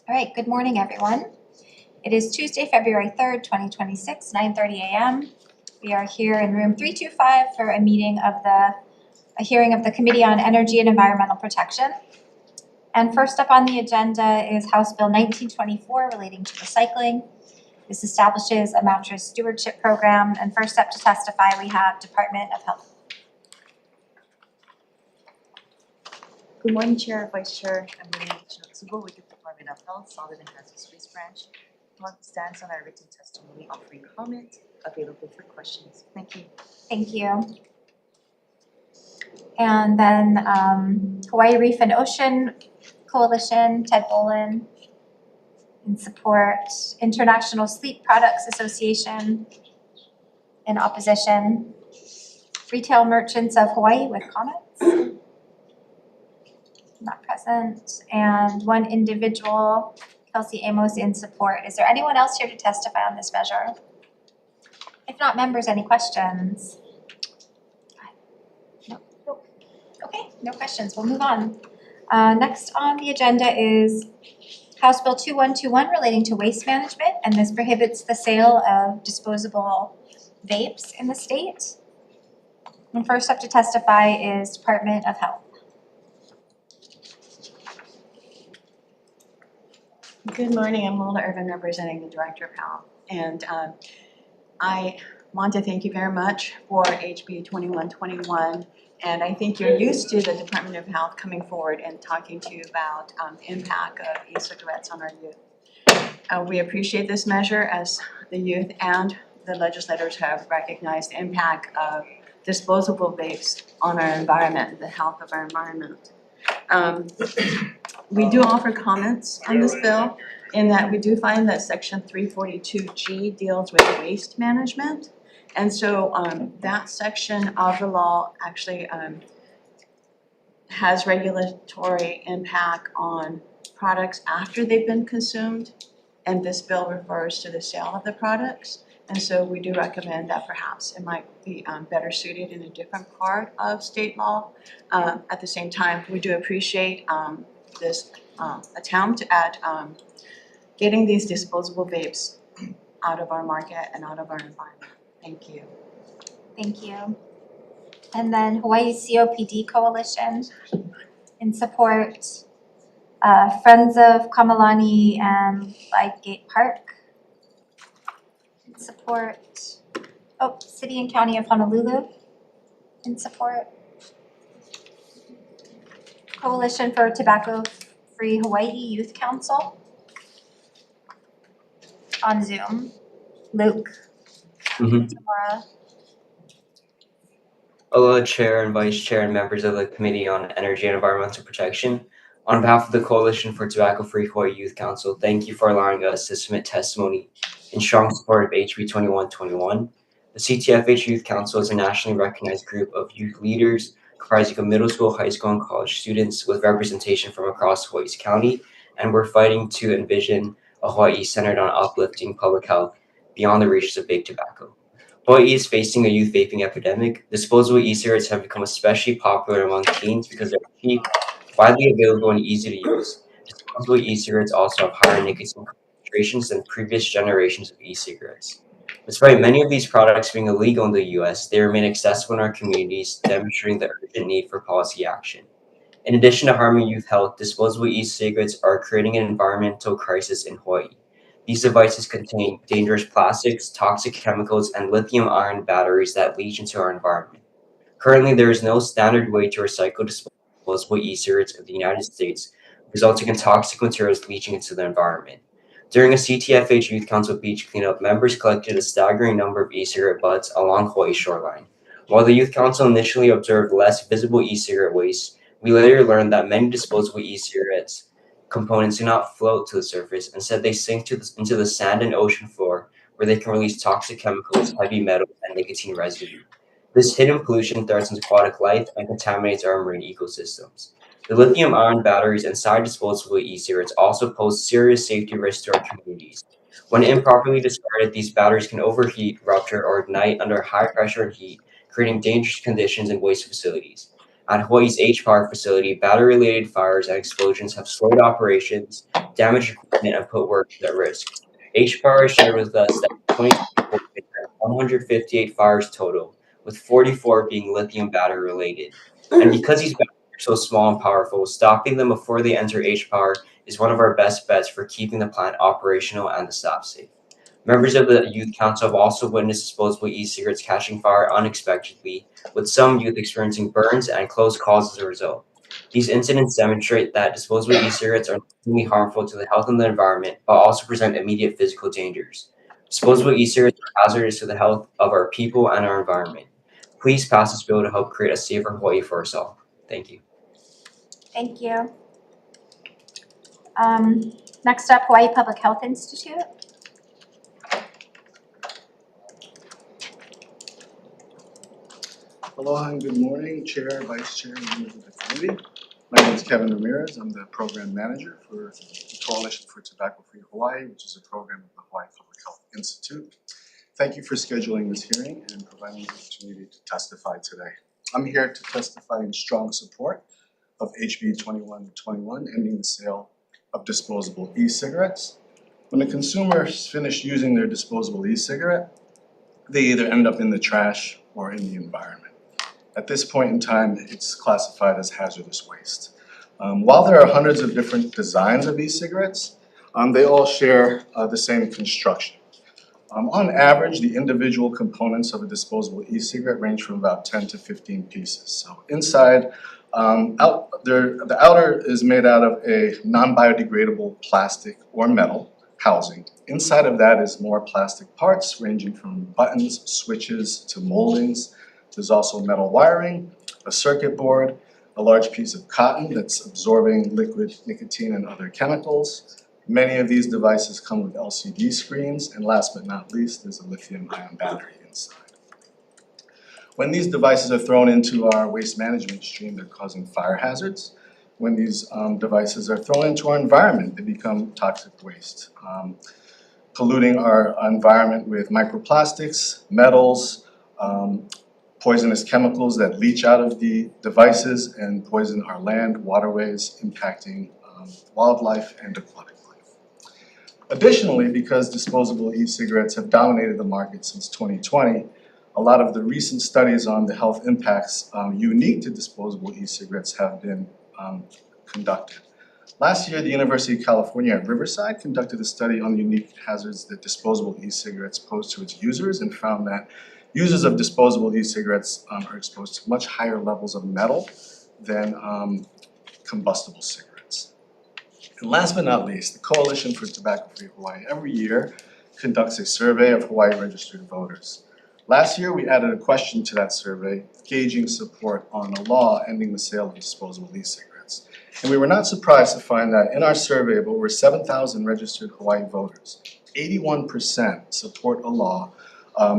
All right, good morning, everyone. It is Tuesday, February 3rd, 2026, 9:30 a.m. We are here in room 325 for a hearing of the Committee on Energy and Environmental Protection. And first up on the agenda is House Bill 1924 relating to recycling. This establishes a mattress stewardship program. And first up to testify, we have Department of Health. Good morning, Chair, Vice Chair. I'm Maria Chinotsubo with the Department of Health, Solid and Hazardous Waste Branch. What stands on our written testimony offering comment, available for questions. Thank you. Thank you. And then Hawaii Reef and Ocean Coalition, Ted Bolin in support. International Sleep Products Association in opposition. Retail Merchants of Hawaii with comments. Not present. And one individual, Kelsey Amos, in support. Is there anyone else here to testify on this measure? If not, members, any questions? No. Okay, no questions. We'll move on. Next on the agenda is House Bill 2121 relating to waste management, and this prohibits the sale of disposable vapes in the state. And first up to testify is Department of Health. Good morning, I'm Lola Irvin, representing the Director of Health. And I want to thank you very much for HB 2121. And I think you're used to the Department of Health coming forward and talking to you about the impact of e-cigarettes on our youth. We appreciate this measure as the youth and the legislators have recognized the impact of disposable vapes on our environment, the health of our environment. We do offer comments on this bill in that we do find that section 342G deals with waste management. And so that section of the law actually has regulatory impact on products after they've been consumed. And this bill refers to the sale of the products. And so we do recommend that perhaps it might be better suited in a different part of state law. At the same time, we do appreciate this attempt at getting these disposable vapes out of our market and out of our environment. Thank you. Thank you. And then Hawaii COPD Coalition in support, Friends of Kamalani and Lightgate Park in support, City and County of Honolulu in support, Coalition for Tobacco-Free Hawaii Youth Council on Zoom, Luke, Tamara. Hello, Chair and Vice Chair and members of the Committee on Energy and Environmental Protection. On behalf of the Coalition for Tobacco-Free Hawaii Youth Council, thank you for allowing us to submit testimony in strong support of HB 2121. The CTFH Youth Council is a nationally recognized group of youth leaders comprising of middle school, high school, and college students with representation from across Hawaii's county, and we're fighting to envision a Hawaii centered on uplifting public health beyond the reaches of big tobacco. Hawaii is facing a youth vaping epidemic. Disposable e-cigarettes have become especially popular among teens because they're cheap, widely available, and easy to use. Disposable e-cigarettes also have higher nicotine concentrations than previous generations of e-cigarettes. Despite many of these products being illegal in the U.S., they remain accessible in our communities, demonstrating the urgent need for policy action. In addition to harming youth health, disposable e-cigarettes are creating an environmental crisis in Hawaii. These devices contain dangerous plastics, toxic chemicals, and lithium-ion batteries that leach into our environment. Currently, there is no standard way to recycle disposable e-cigarettes in the United States, resulting in toxic materials leaching into the environment. During a CTFH Youth Council beach cleanup, members collected a staggering number of e-cigarette butts along Hawaii's shoreline. While the Youth Council initially observed less visible e-cigarette waste, we later learned that many disposable e-cigarettes components do not float to the surface. Instead, they sink into the sand and ocean floor, where they can release toxic chemicals, heavy metals, and nicotine residue. This hidden pollution threatens aquatic life and contaminates our marine ecosystems. The lithium-ion batteries inside disposable e-cigarettes also pose serious safety risks to our communities. When improperly discarded, these batteries can overheat, rupture, or ignite under high pressure and heat, creating dangerous conditions in waste facilities. At Hawaii's H-Power facility, battery-related fires and explosions have slowed operations, damaged equipment, and put workers at risk. H-Power shared with us that 2024 had 158 fires total, with 44 being lithium battery-related. And because these batteries are so small and powerful, stopping them before they enter H-Power is one of our best bets for keeping the plant operational and the staff safe. Members of the Youth Council have also witnessed disposable e-cigarettes catching fire unexpectedly, with some youth experiencing burns and close calls as a result. These incidents demonstrate that disposable e-cigarettes are not only harmful to the health and the environment, but also present immediate physical dangers. Disposable e-cigarettes are hazardous to the health of our people and our environment. Please pass this bill to help create a safer Hawaii for us all. Thank you. Thank you. Next up, Hawaii Public Health Institute. Aloha and good morning, Chair, Vice Chair, and members of the committee. My name is Kevin Ramirez. I'm the Program Manager for the Coalition for Tobacco-Free Hawaii, which is a program of the Hawaii Public Health Institute. Thank you for scheduling this hearing and providing the opportunity to testify today. I'm here to testify in strong support of HB 2121, ending the sale of disposable e-cigarettes. When the consumers finish using their disposable e-cigarette, they either end up in the trash or in the environment. At this point in time, it's classified as hazardous waste. While there are hundreds of different designs of e-cigarettes, they all share the same construction. On average, the individual components of a disposable e-cigarette range from about 10 to 15 pieces. So inside, the outer is made out of a non-biodegradable plastic or metal housing. Inside of that is more plastic parts ranging from buttons, switches, to moldings. There's also metal wiring, a circuit board, a large piece of cotton that's absorbing liquid nicotine and other chemicals. Many of these devices come with LCD screens, and last but not least, there's a lithium-ion battery inside. When these devices are thrown into our waste management stream, they're causing fire hazards. When these devices are thrown into our environment, they become toxic waste, polluting our environment with microplastics, metals, poisonous chemicals that leach out of the devices and poison our land, waterways, impacting wildlife and aquatic life. Additionally, because disposable e-cigarettes have dominated the market since 2020, a lot of the recent studies on the health impacts unique to disposable e-cigarettes have been conducted. Last year, the University of California at Riverside conducted a study on the unique hazards that disposable e-cigarettes pose to its users and found that users of disposable e-cigarettes are exposed to much higher levels of metal than combustible cigarettes. And last but not least, the Coalition for Tobacco-Free Hawaii every year conducts a survey of Hawaii registered voters. Last year, we added a question to that survey, gauging support on a law ending the sale of disposable e-cigarettes. And we were not surprised to find that in our survey of over 7,000 registered Hawaii voters, 81% support a law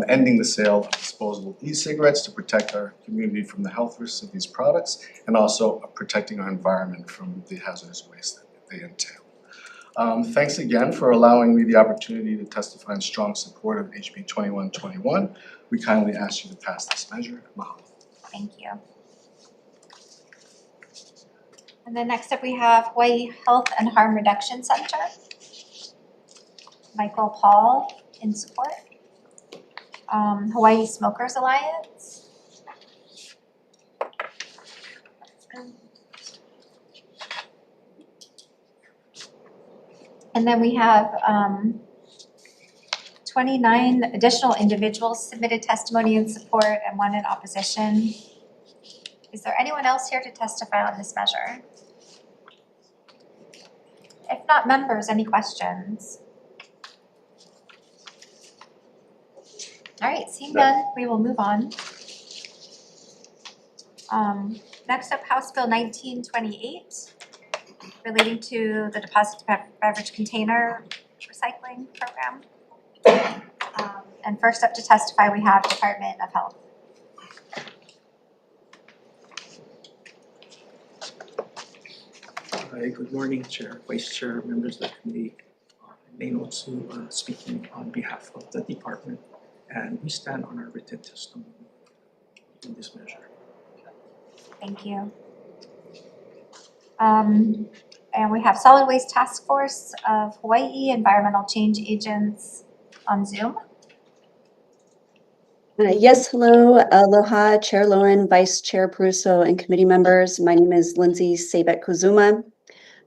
ending the sale of disposable e-cigarettes to protect our community from the health risks of these products and also protecting our environment from the hazardous waste that they entail. Thanks again for allowing me the opportunity to testify in strong support of HB 2121. We kindly ask you to pass this measure. Mahalo. Thank you. And then next up we have Hawaii Health and Harm Reduction Center. Michael Paul in support. Hawaii Smokers Alliance. And then we have 29 additional individuals submitted testimony in support and 1 in opposition. Is there anyone else here to testify on this measure? If not, members, any questions? All right, seeing none, we will move on. Next up, House Bill 1928, relating to the deposit beverage container recycling program. And first up to testify, we have Department of Health. Hi, good morning, Chair, Vice Chair, members of the committee. I'm Leino speaking on behalf of the department, and we stand on our written testimony in this measure. Thank you. And we have Solid Waste Task Force of Hawaii Environmental Change Agents on Zoom. Yes, hello, aloha, Chair Lowen, Vice Chair Pruso, and committee members. My name is Lindsay Sabet-Kuzuma.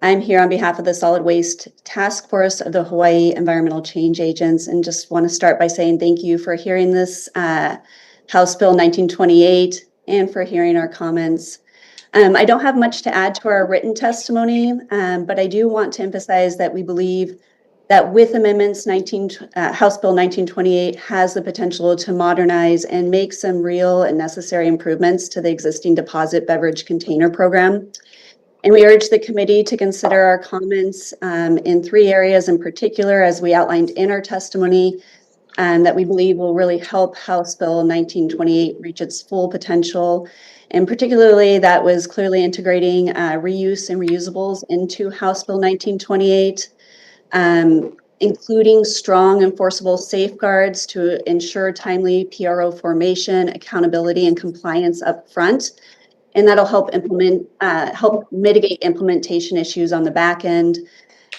I'm here on behalf of the Solid Waste Task Force of the Hawaii Environmental Change Agents, and just want to start by saying thank you for hearing this House Bill 1928 and for hearing our comments. I don't have much to add to our written testimony, but I do want to emphasize that we believe that with amendments House Bill 1928 has the potential to modernize and make some real and necessary improvements to the existing deposit beverage container program. And we urge the committee to consider our comments in 3 areas in particular, as we outlined in our testimony, that we believe will really help House Bill 1928 reach its full potential. And particularly that was clearly integrating reuse and reusables into House Bill 1928. Including strong enforceable safeguards to ensure timely PRO formation, accountability, and compliance up front. And that'll help mitigate implementation issues on the back end.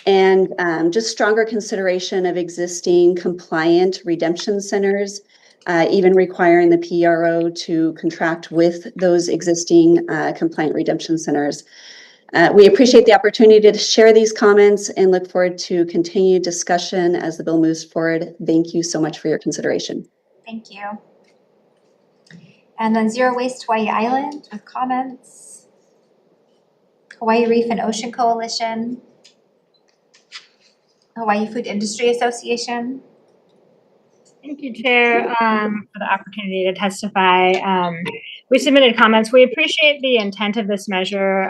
And just stronger consideration of existing compliant redemption centers, even requiring the PRO to contract with those existing compliant redemption centers. We appreciate the opportunity to share these comments and look forward to continued discussion as the bill moves forward. Thank you so much for your consideration. Thank you. And then Zero Waste Hawaii Island with comments. Hawaii Reef and Ocean Coalition. Hawaii Food Industry Association. Thank you, Chair, for the opportunity to testify. We submitted comments. We appreciate the intent of this measure.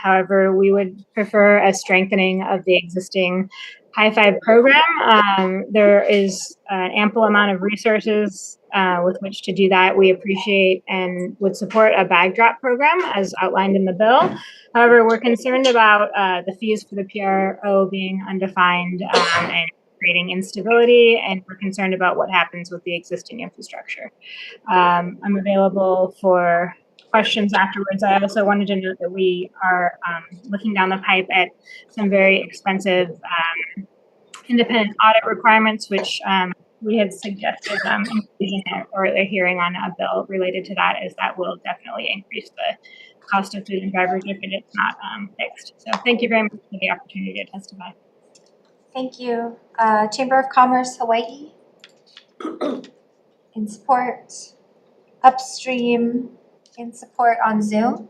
However, we would prefer a strengthening of the existing High Five program. There is an ample amount of resources with which to do that. We appreciate and would support a bag drop program as outlined in the bill. However, we're concerned about the fees for the PRO being undefined and creating instability, and we're concerned about what happens with the existing infrastructure. I'm available for questions afterwards. I also wanted to note that we are looking down the pipe at some very expensive independent audit requirements, which we had suggested including or a hearing on a bill related to that, as that will definitely increase the cost of food and beverage if it's not fixed. So thank you very much for the opportunity to testify. Thank you. Chamber of Commerce Hawaii in support. Upstream in support on Zoom.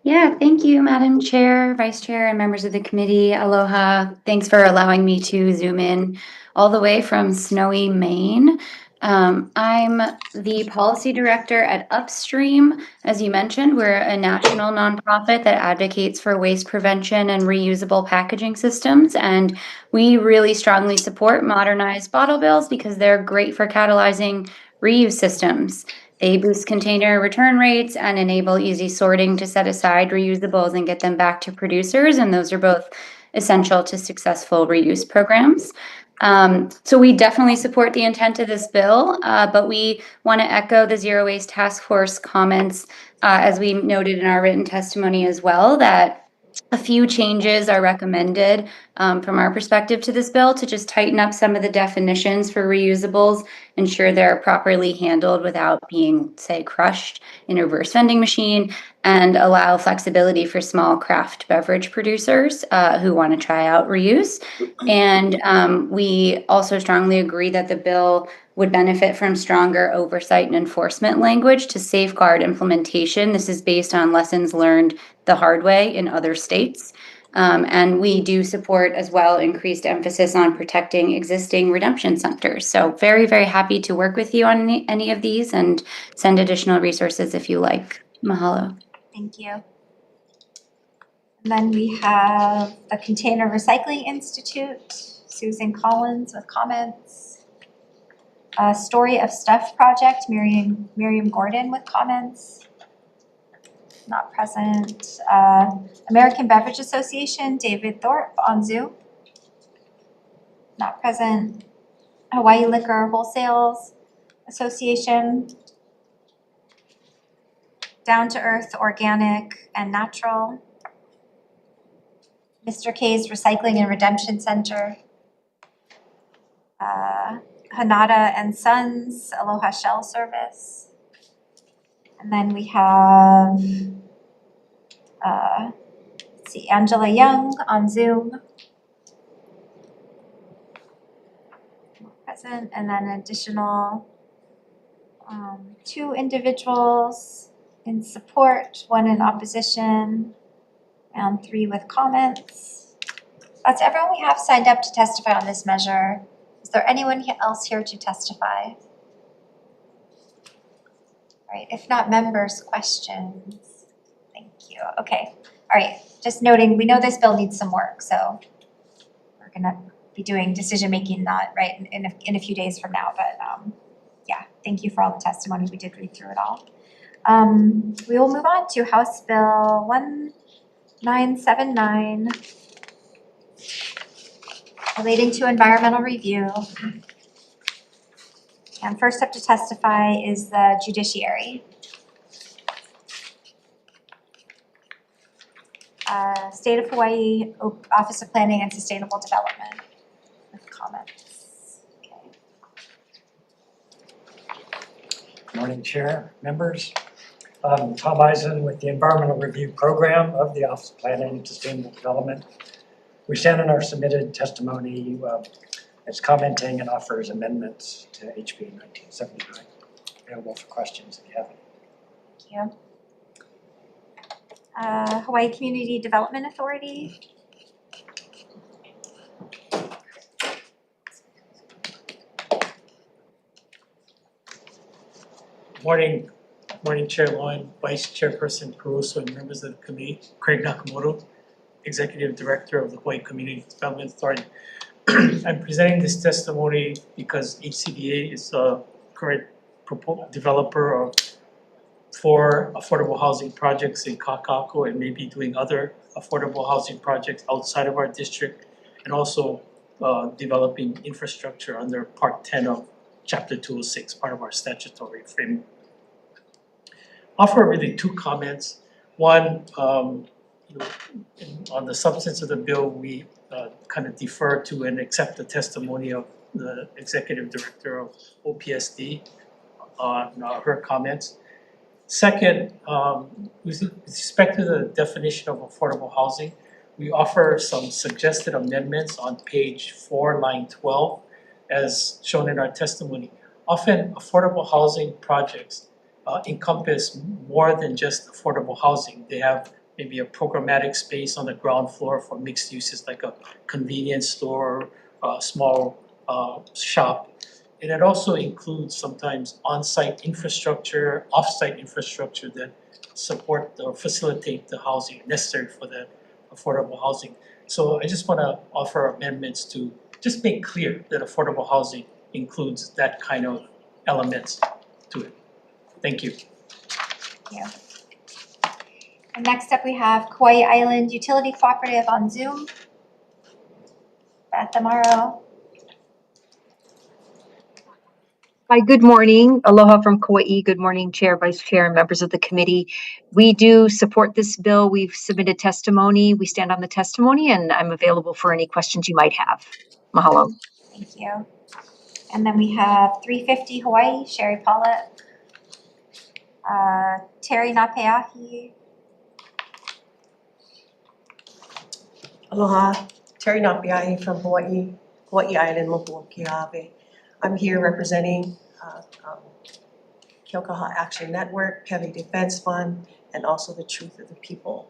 Yeah, thank you, Madam Chair, Vice Chair, and members of the committee. Aloha. Thanks for allowing me to Zoom in all the way from snowy Maine. I'm the policy director at Upstream. As you mentioned, we're a national nonprofit that advocates for waste prevention and reusable packaging systems. And we really strongly support modernized bottle bills because they're great for catalyzing reuse systems. They boost container return rates and enable easy sorting to set aside reusables and get them back to producers. And those are both essential to successful reuse programs. So we definitely support the intent of this bill, but we want to echo the Zero Waste Task Force comments, as we noted in our written testimony as well, that a few changes are recommended from our perspective to this bill to just tighten up some of the definitions for reusables, ensure they're properly handled without being, say, crushed in a reverse vending machine, and allow flexibility for small craft beverage producers who want to try out reuse. And we also strongly agree that the bill would benefit from stronger oversight and enforcement language to safeguard implementation. This is based on lessons learned the hard way in other states. And we do support as well increased emphasis on protecting existing redemption centers. So very, very happy to work with you on any of these and send additional resources if you like. Mahalo. Thank you. And then we have the Container Recycling Institute, Susan Collins with comments. Story of Stuff Project, Miriam Gordon with comments. Not present. American Beverage Association, David Thorpe on Zoom. Not present. Hawaii Liquor Wholesales Association. Down to Earth, Organic, and Natural. Mr. K's Recycling and Redemption Center. Hanada and Sons, Aloha Shell Service. And then we have, let's see, Angela Young on Zoom. Present, and then additional 2 individuals in support, 1 in opposition, and 3 with comments. That's everyone we have signed up to testify on this measure. Is there anyone else here to testify? All right, if not, members' questions. Thank you. Okay, all right, just noting, we know this bill needs some work, so we're gonna be doing decision-making not right in a few days from now, but yeah, thank you for all the testimony. We did read through it all. We will move on to House Bill 1979 relating to environmental review. And first up to testify is the judiciary. State of Hawaii Office of Planning and Sustainable Development with comments. Okay. Morning, Chair, members. Tom Eisen with the Environmental Review Program of the Office of Planning and Sustainable Development. We stand in our submitted testimony as commenting and offers amendments to HB 1979. Available for questions if you have any. Thank you. Hawaii Community Development Authority. Morning Chair Lowen, Vice Chairperson Caruso, and members of the committee. Craig Nakamoto, Executive Director of the Hawaii Community Development Authority. I'm presenting this testimony because HCDA is a current developer of 4 affordable housing projects in Kakako and maybe doing other affordable housing projects outside of our district, and also developing infrastructure under Part 10 of Chapter 206, part of our statutory framework. Offer really 2 comments. One, on the substance of the bill, we kind of defer to and accept the testimony of the Executive Director of OPSD on her comments. Second, with respect to the definition of affordable housing, we offer some suggested amendments on page 4, line 12, as shown in our testimony. Often affordable housing projects encompass more than just affordable housing. They have maybe a programmatic space on the ground floor for mixed uses like a convenience store, a small shop. And it also includes sometimes on-site infrastructure, off-site infrastructure that support or facilitate the housing necessary for that affordable housing. So I just want to offer amendments to just make clear that affordable housing includes that kind of elements to it. Thank you. Thank you. And next up we have Kauai Island Utility Cooperative on Zoom. Beth Amaro. Hi, good morning. Aloha from Kauai. Good morning, Chair, Vice Chair, and members of the committee. We do support this bill. We've submitted testimony. We stand on the testimony, and I'm available for any questions you might have. Mahalo. Thank you. And then we have 350 Hawaii, Sherry Paulette. Terry Napeahi. Aloha, Terry Napeahi from Hawaii Island, Mokuokiawe. I'm here representing Keaukaha Action Network, Kevi Defense Fund, and also the Truth of the People.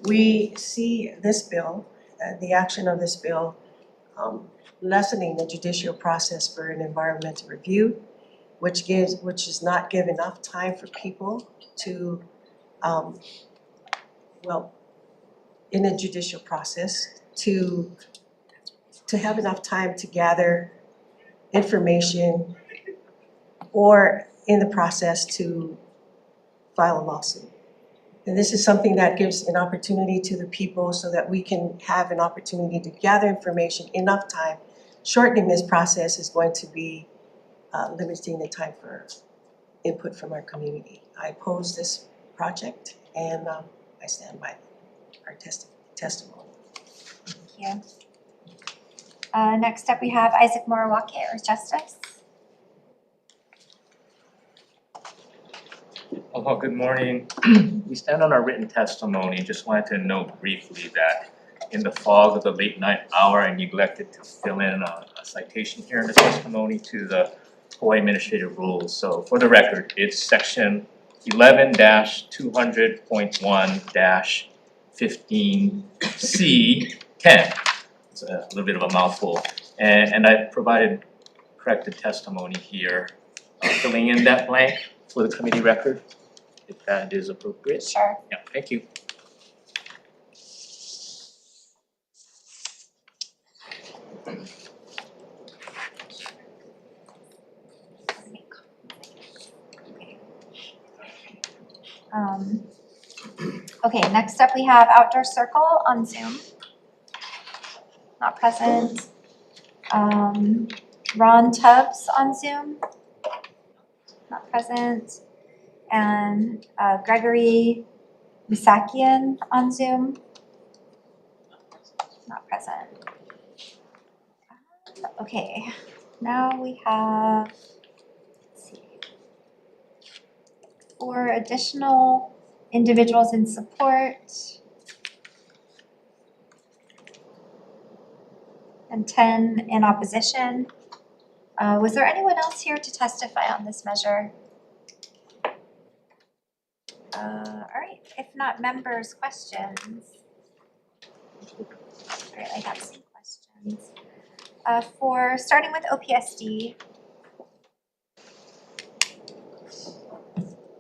We see this bill, the action of this bill, lessening the judicial process for an environmental review, which does not give enough time for people to, in the judicial process, to have enough time to gather information or in the process to file a lawsuit. And this is something that gives an opportunity to the people so that we can have an opportunity to gather information enough time. Shortening this process is going to be limiting the time for input from our community. I oppose this project, and I stand by our testimony. Thank you. Next up, we have Isaac Morawake, or Justice. Oh, good morning. We stand on our written testimony. Just wanted to note briefly that in the fog of the late night hour, I neglected to fill in a citation here in the testimony to the Hawaii Administrative Rules. So for the record, it's section 11-200.1-15C10. It's a little bit of a mouthful. And I provided corrected testimony here, filling in that blank for the committee record, if that is appropriate. Sure. Yeah, thank you. Okay, next up we have Outdoor Circle on Zoom. Not present. Ron Tubbs on Zoom. Not present. And Gregory Misakian on Zoom. Not present. Okay, now we have, let's see, 4 additional individuals in support and 10 in opposition. Was there anyone else here to testify on this measure? All right, if not, members' questions. All right, I have some questions. For starting with OPSD,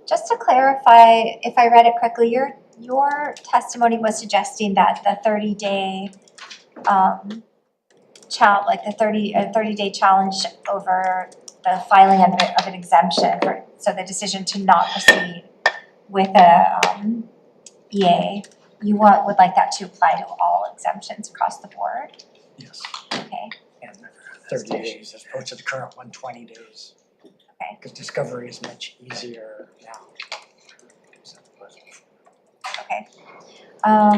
just to clarify, if I read it correctly, your testimony was suggesting that the 30-day like the 30-day challenge over the filing of an exemption, so the decision to not proceed with a EA, you would like that to apply to all exemptions across the board? Yes. Okay. And 30 days as opposed to the current 120 days. Okay. Because discovery is much easier now. Okay. All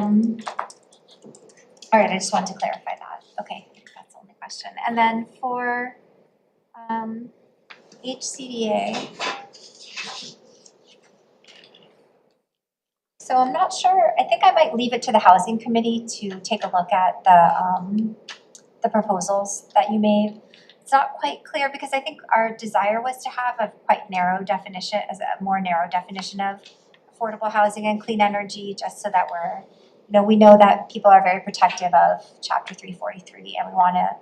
right, I just wanted to clarify that. Okay, that's the only question. And then for HCDA, so I'm not sure, I think I might leave it to the housing committee to take a look at the proposals that you made. It's not quite clear because I think our desire was to have a quite narrow definition, as a more narrow definition of affordable housing and clean energy, just so that we know that people are very protective of Chapter 343, and we want to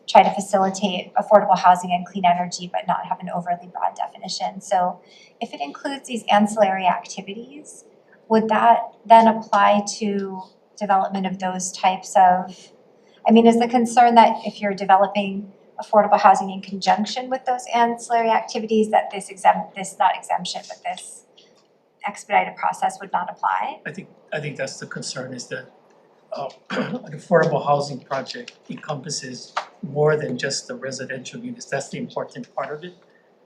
try to facilitate affordable housing and clean energy, but not have an overly broad definition. So if it includes these ancillary activities, would that then apply to development of those types of, is the concern that if you're developing affordable housing in conjunction with those ancillary activities, that this expedited process would not apply? I think that's the concern, is that an affordable housing project encompasses more than just the residential units. That's the important part of it.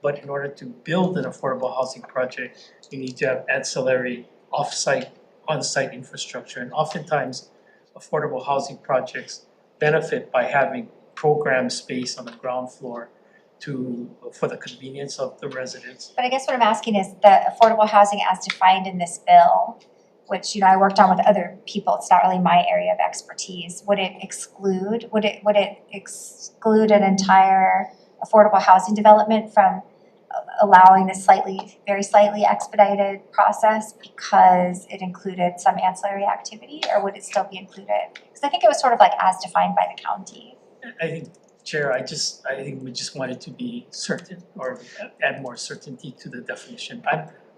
But in order to build an affordable housing project, you need to have ancillary on-site infrastructure. And oftentimes, affordable housing projects benefit by having program space on the ground floor for the convenience of the residents. But I guess what I'm asking is the affordable housing as defined in this bill, which I worked on with other people, it's not really my area of expertise. Would it exclude an entire affordable housing development from allowing this very slightly expedited process because it included some ancillary activity, or would it still be included? Because I think it was sort of like as defined by the county. I think, Chair, I think we just wanted to be certain or add more certainty to the definition.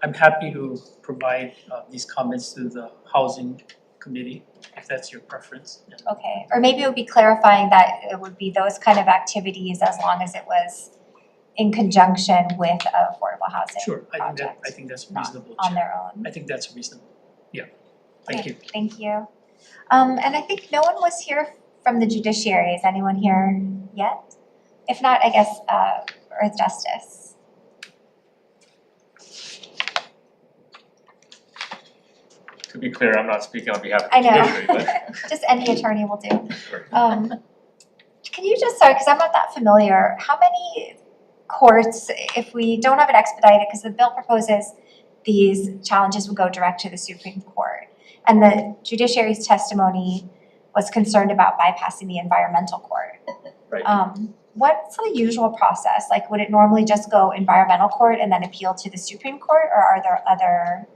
I'm happy to provide these comments to the Housing Committee, if that's your preference. Yeah. Okay, or maybe it would be clarifying that it would be those kind of activities as long as it was in conjunction with affordable housing. Sure, project, I think that's reasonable. On their own. I think that's reasonable. Yeah, thank you. Thank you. And I think no one was here from the judiciary. Is anyone here yet? If not, I guess Earth Justice. To be clear, I'm not speaking on behalf of I the know. judiciary, but Just any attorney will do. Sure. Can you just, sorry, because I'm not that familiar, how many courts, if we don't have it expedited, because the bill proposes these challenges would go direct to the Supreme Court, and the judiciary's testimony was concerned about bypassing the environmental court. Right. What's the usual process? Like, would it normally just go environmental court and then appeal to the Supreme Court, or are there other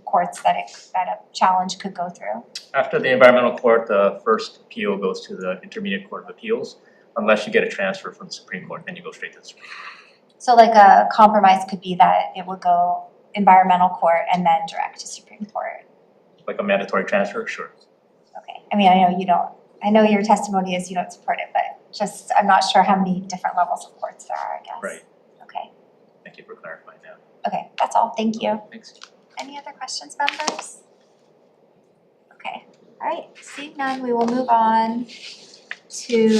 courts that a challenge could go through? After the environmental court, the first appeal goes to the Intermediate Court of Appeals. Unless you get a transfer from the Supreme Court, then you go straight to the Supreme Court. So like a compromise could be that it would go environmental court and then direct to Supreme Court. Like a mandatory transfer, sure. Okay, I mean, I know your testimony is you don't support it, but just, I'm not sure how many different levels of courts there are, I guess. Right. Okay, Thank you for clarifying that. okay, that's all, thank you. Thanks. Any other questions, members? Okay, all right, seeing none, we will move on to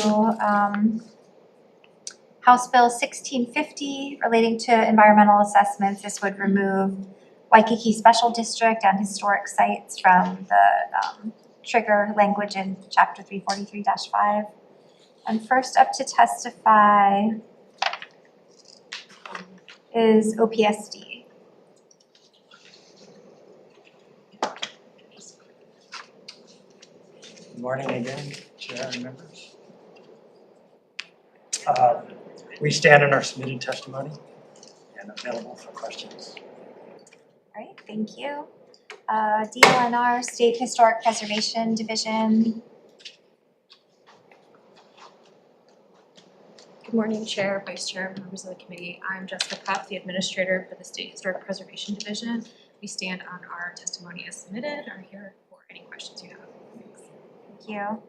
House Bill 1650 relating to environmental assessments. This would remove Waikiki Special District and historic sites from the trigger language in Chapter 343-5. And first up to testify is OPSD. Good morning again, Chair and members. We stand in our submitted testimony and available for questions. All right, thank you. DLNR, State Historic Preservation Division. Good morning, Chair, Vice Chair, members of the committee. I'm Jessica Kopp, the Administrator for the State Historic Preservation Division. We stand on our testimony as submitted. Are here for any questions you have. Thanks. Thank you.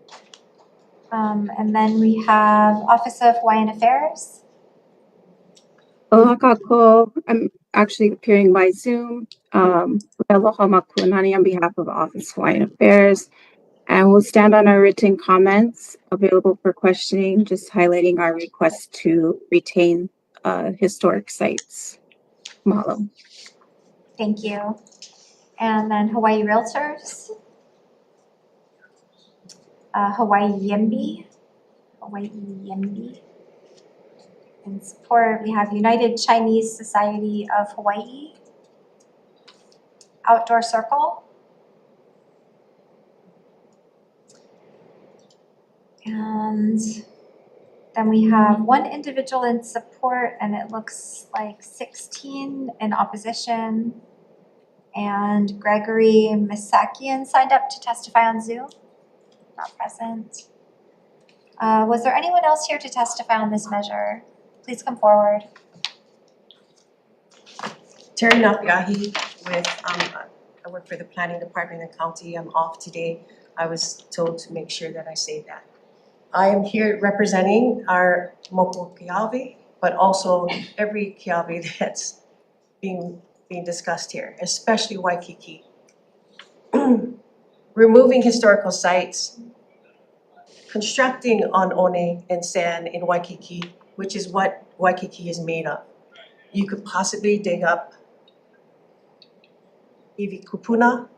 And then we have Office of Hawaiian Affairs. Aloha kako. I'm actually appearing by Zoom. Aloha makuanani on behalf of Office of Hawaiian Affairs. And we'll stand on our written comments available for questioning, just highlighting our request to retain historic sites. Mahalo. Thank you. And then Hawaii Realtors. Hawaii Yimby. In support, we have United Chinese Society of Hawaii. Outdoor Circle. And then we have one individual in support, and it looks like 16 in opposition. And Gregory Misakian signed up to testify on Zoom, not present. Was there anyone else here to testify on this measure? Please come forward. Terry Napiahi with, I work for the planning department in the county. I'm off today. I was told to make sure that I say that. I am here representing our Moko Keawe, but also every Keawe that's being discussed here, especially Waikiki. Removing historical sites, constructing on one and sand in Waikiki, which is what Waikiki is made of. You could possibly dig up iwi kupuna.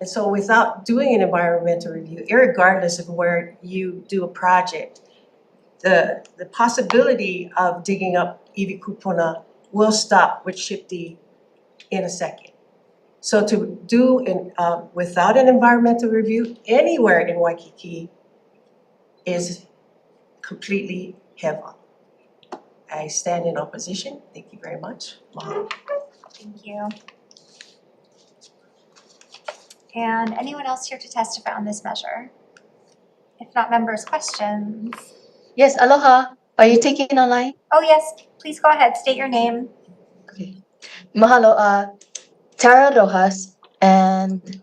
And so without doing an environmental review, irregardless of where you do a project, the possibility of digging up iwi kupuna will stop with Shipti in a second. So to do without an environmental review anywhere in Waikiki is completely heaven. I stand in opposition. Thank you very much. Mahalo. Thank you. And anyone else here to testify on this measure? If not, members, questions? Yes, aloha. Are you taking online? Oh yes, please go ahead, state your name. Okay. Mahalo, Tara Rojas, and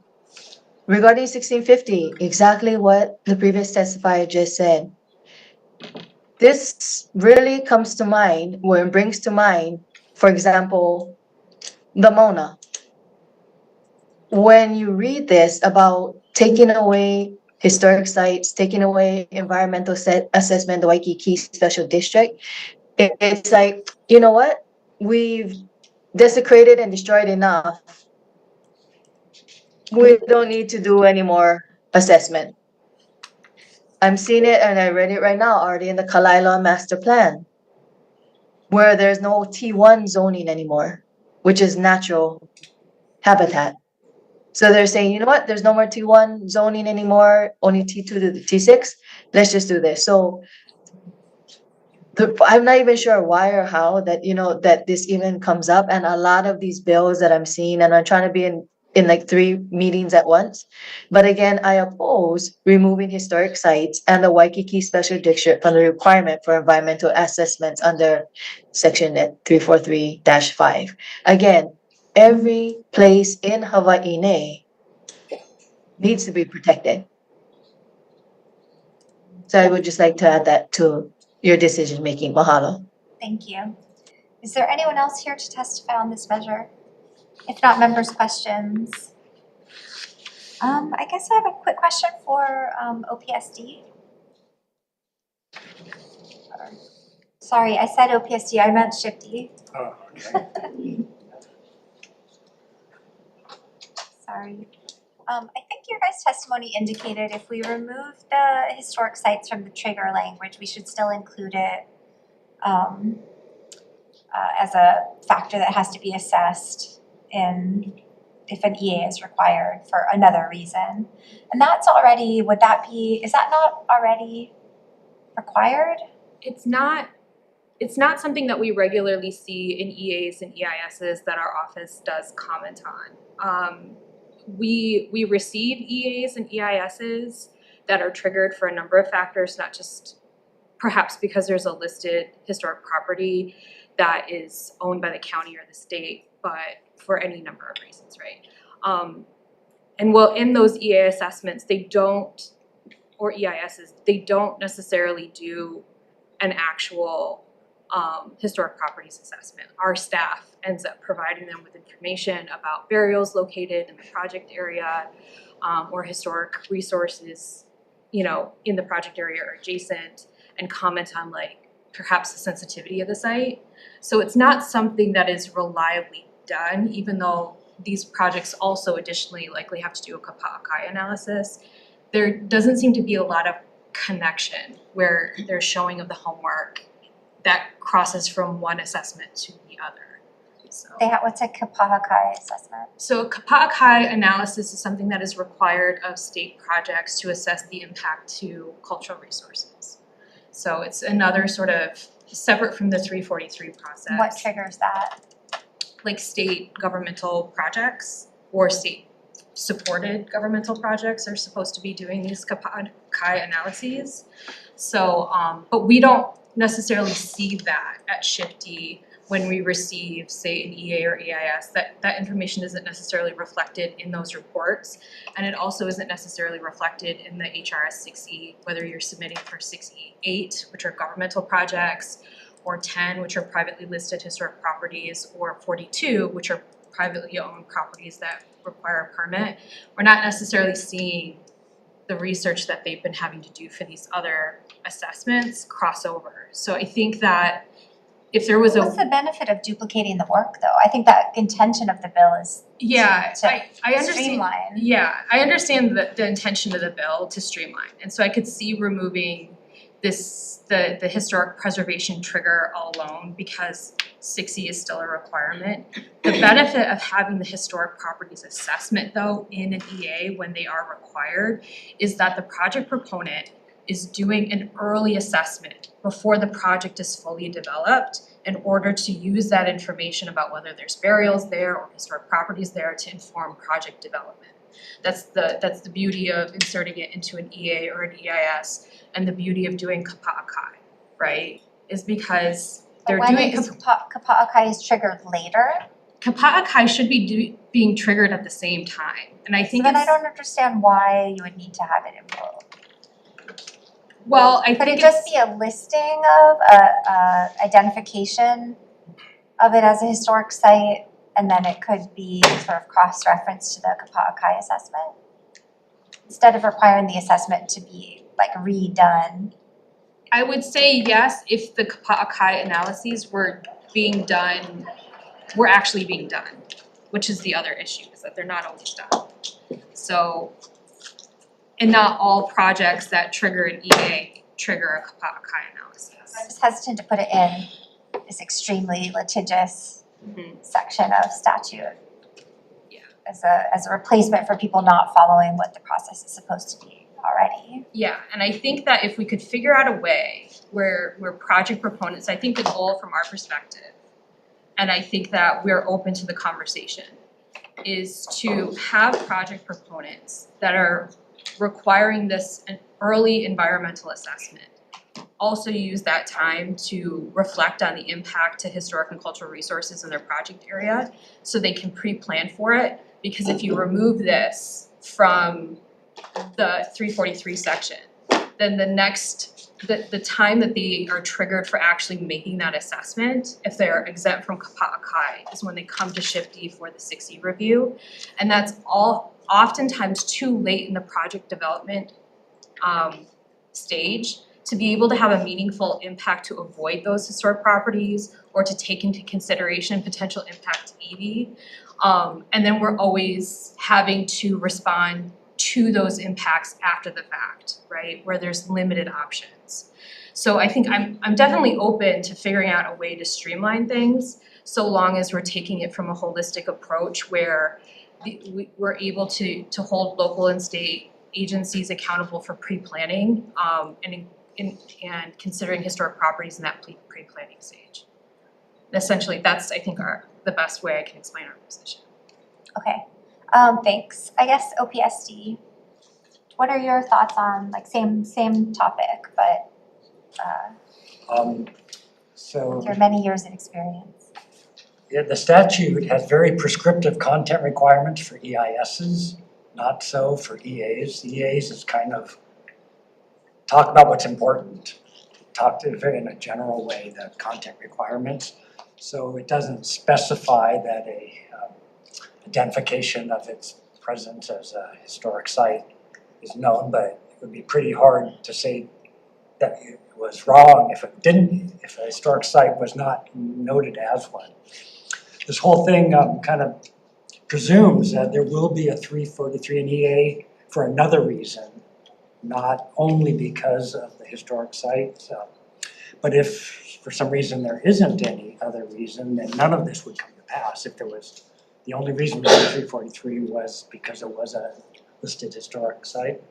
regarding 1650, exactly what the previous testifier just said. This really comes to mind, or brings to mind, for example, the Mona. When you read this about taking away historic sites, taking away environmental assessment, the Waikiki Special District, it's like, you know what? We've desecrated and destroyed enough. we don't need to do any more assessment. I'm seeing it and I read it right now, already in the Kalaila master plan, where there's no T1 zoning anymore, which is natural habitat. So they're saying, you know what, there's no more T1 zoning anymore, only T2 to the T6. Let's just do this. So I'm not even sure why or how that, you know, that this even comes up. And a lot of these bills that I'm seeing, and I'm trying to be in like 3 meetings at once. But again, I oppose removing historic sites and the Waikiki Special District from the requirement for environmental assessments under section 343-5. Again, every place in Hawaii needs to be protected. So I would just like to add that to your decision making. Mahalo. Thank you. Is there anyone else here to testify on this measure? If not, members' questions? I guess I have a quick question for OPSD. Sorry, I said OPSD, I meant SHPD. Oh, okay. Sorry. I think your guys' testimony indicated if we remove the historic sites from the trigger language, we should still include it as a factor that has to be assessed in if an EA is required for another reason. And that's already, is that not already required? It's not something that we regularly see in EAs and EISs that our office does comment on. We receive EAs and EISs that are triggered for a number of factors, not just perhaps because there's a listed historic property that is owned by the county or the state, but for any number of reasons, right? And well, in those EA assessments, or EISs, they don't necessarily do an actual historic properties assessment. Our staff ends up providing them with information about burials located in the project area, or historic resources, you know, in the project area or adjacent, and comment on like perhaps the sensitivity of the site. So it's not something that is reliably done, even though these projects also additionally likely have to do a kapa'akai analysis. There doesn't seem to be a lot of connection where there's showing of the homework that crosses from one assessment to the other. So What's a kapa'akai assessment? So a kapa'akai analysis is something that is required of state projects to assess the impact to cultural resources. So it's another sort of separate from the 343 process. What triggers that? Like state governmental projects or state supported governmental projects are supposed to be doing these kapa'akai analyses. So, but we don't necessarily see that at SHPD when we receive, say, an EA or EIS. That information isn't necessarily reflected in those reports, and it also isn't necessarily reflected in the HRS 6E, whether you're submitting for 6E8, which are governmental projects, or 10, which are privately listed historic properties, or 42, which are privately owned properties that require a permit. We're not necessarily seeing the research that they've been having to do for these other assessments crossover. So I think that if there was What's the benefit of duplicating the work though? I think that intention of the bill is I understand. streamline. Yeah, I understand the intention of the bill to streamline. And so I could see removing the historic preservation trigger all alone because 6E is still a requirement. The benefit of having the historic properties assessment though in an EA when they are required is that the project proponent is doing an early assessment before the project is fully developed in order to use that information about whether there's burials there or historic properties there to inform project development. That's the beauty of inserting it into an EA or an EIS, and the beauty of doing kapa'akai, right? Is because they're doing kapa'akai is triggered later. Kapa'akai should be being triggered at the same time, and I think. So then I don't understand why you would need to have it in both. Well, I Could think it just be a listing of identification of it as a historic site, and then it could be sort of cross-referenced to the kapa'akai assessment? Instead of requiring the assessment to be like redone. I would say yes, if the kapa'akai analyses were actually being done. which is the other issue, is that they're not always done. So, and not all projects that trigger an EA trigger a Kapa'akai analysis. I'm just hesitant to put it in this extremely litigious section of statute. Yeah. As a replacement for people not following what the process is supposed to be already. Yeah, and I think that if we could figure out a way where project proponents, I think the goal from our perspective, and I think that we're open to the conversation, is to have project proponents that are requiring this an early environmental assessment also use that time to reflect on the impact to historic and cultural resources in their project area so they can pre-plan for it. Because if you remove this from the 343 section, then the time that they are triggered for actually making that assessment, if they're exempt from Kapa'akai, is when they come to Shift D for the 6E review. And that's all oftentimes too late in the project development stage to be able to have a meaningful impact to avoid those historic properties or to take into consideration potential impact to EV. And then we're always having to respond to those impacts after the fact, right? Where there's limited options. So I think I'm definitely open to figuring out a way to streamline things so long as we're taking it from a holistic approach where we're able to hold local and state agencies accountable for pre-planning and considering historic properties in that pre-planning stage. Essentially, that's, I think, the best way I can explain our position. Okay, thanks. I guess OPSD, what are your thoughts on, like, same topic, but So your many years of experience? yeah, the statute has very prescriptive content requirements for EISs, not so for EAs. EAs is kind of talk about what's important, talk to in a general way, the content requirements. So it doesn't specify that a identification of its presence as a historic site is known, but it would be pretty hard to say that it was wrong if a historic site was not noted as one. This whole thing kind of presumes that there will be a 343 in EA for another reason, not only because of the historic site. But if for some reason there isn't any other reason, then none of this would come to pass. If there was, the only reason for 343 was because it was a listed historic site.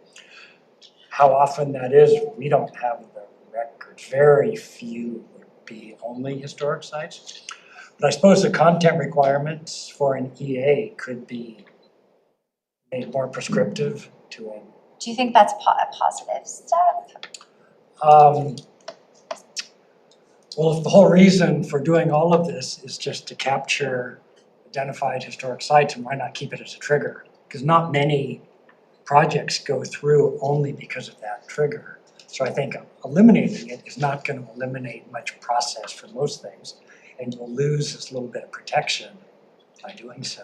How often that is, we don't have the records. Very few would be only historic sites. But I suppose the content requirements for an EA could be made more prescriptive to an. Do you think that's a positive step? Well, if the whole reason for doing all of this is just to capture identified historic sites, and why not keep it as a trigger? Because not many projects go through only because of that trigger. So I think eliminating it is not going to eliminate much process for most things, and you'll lose this little bit of protection by doing so.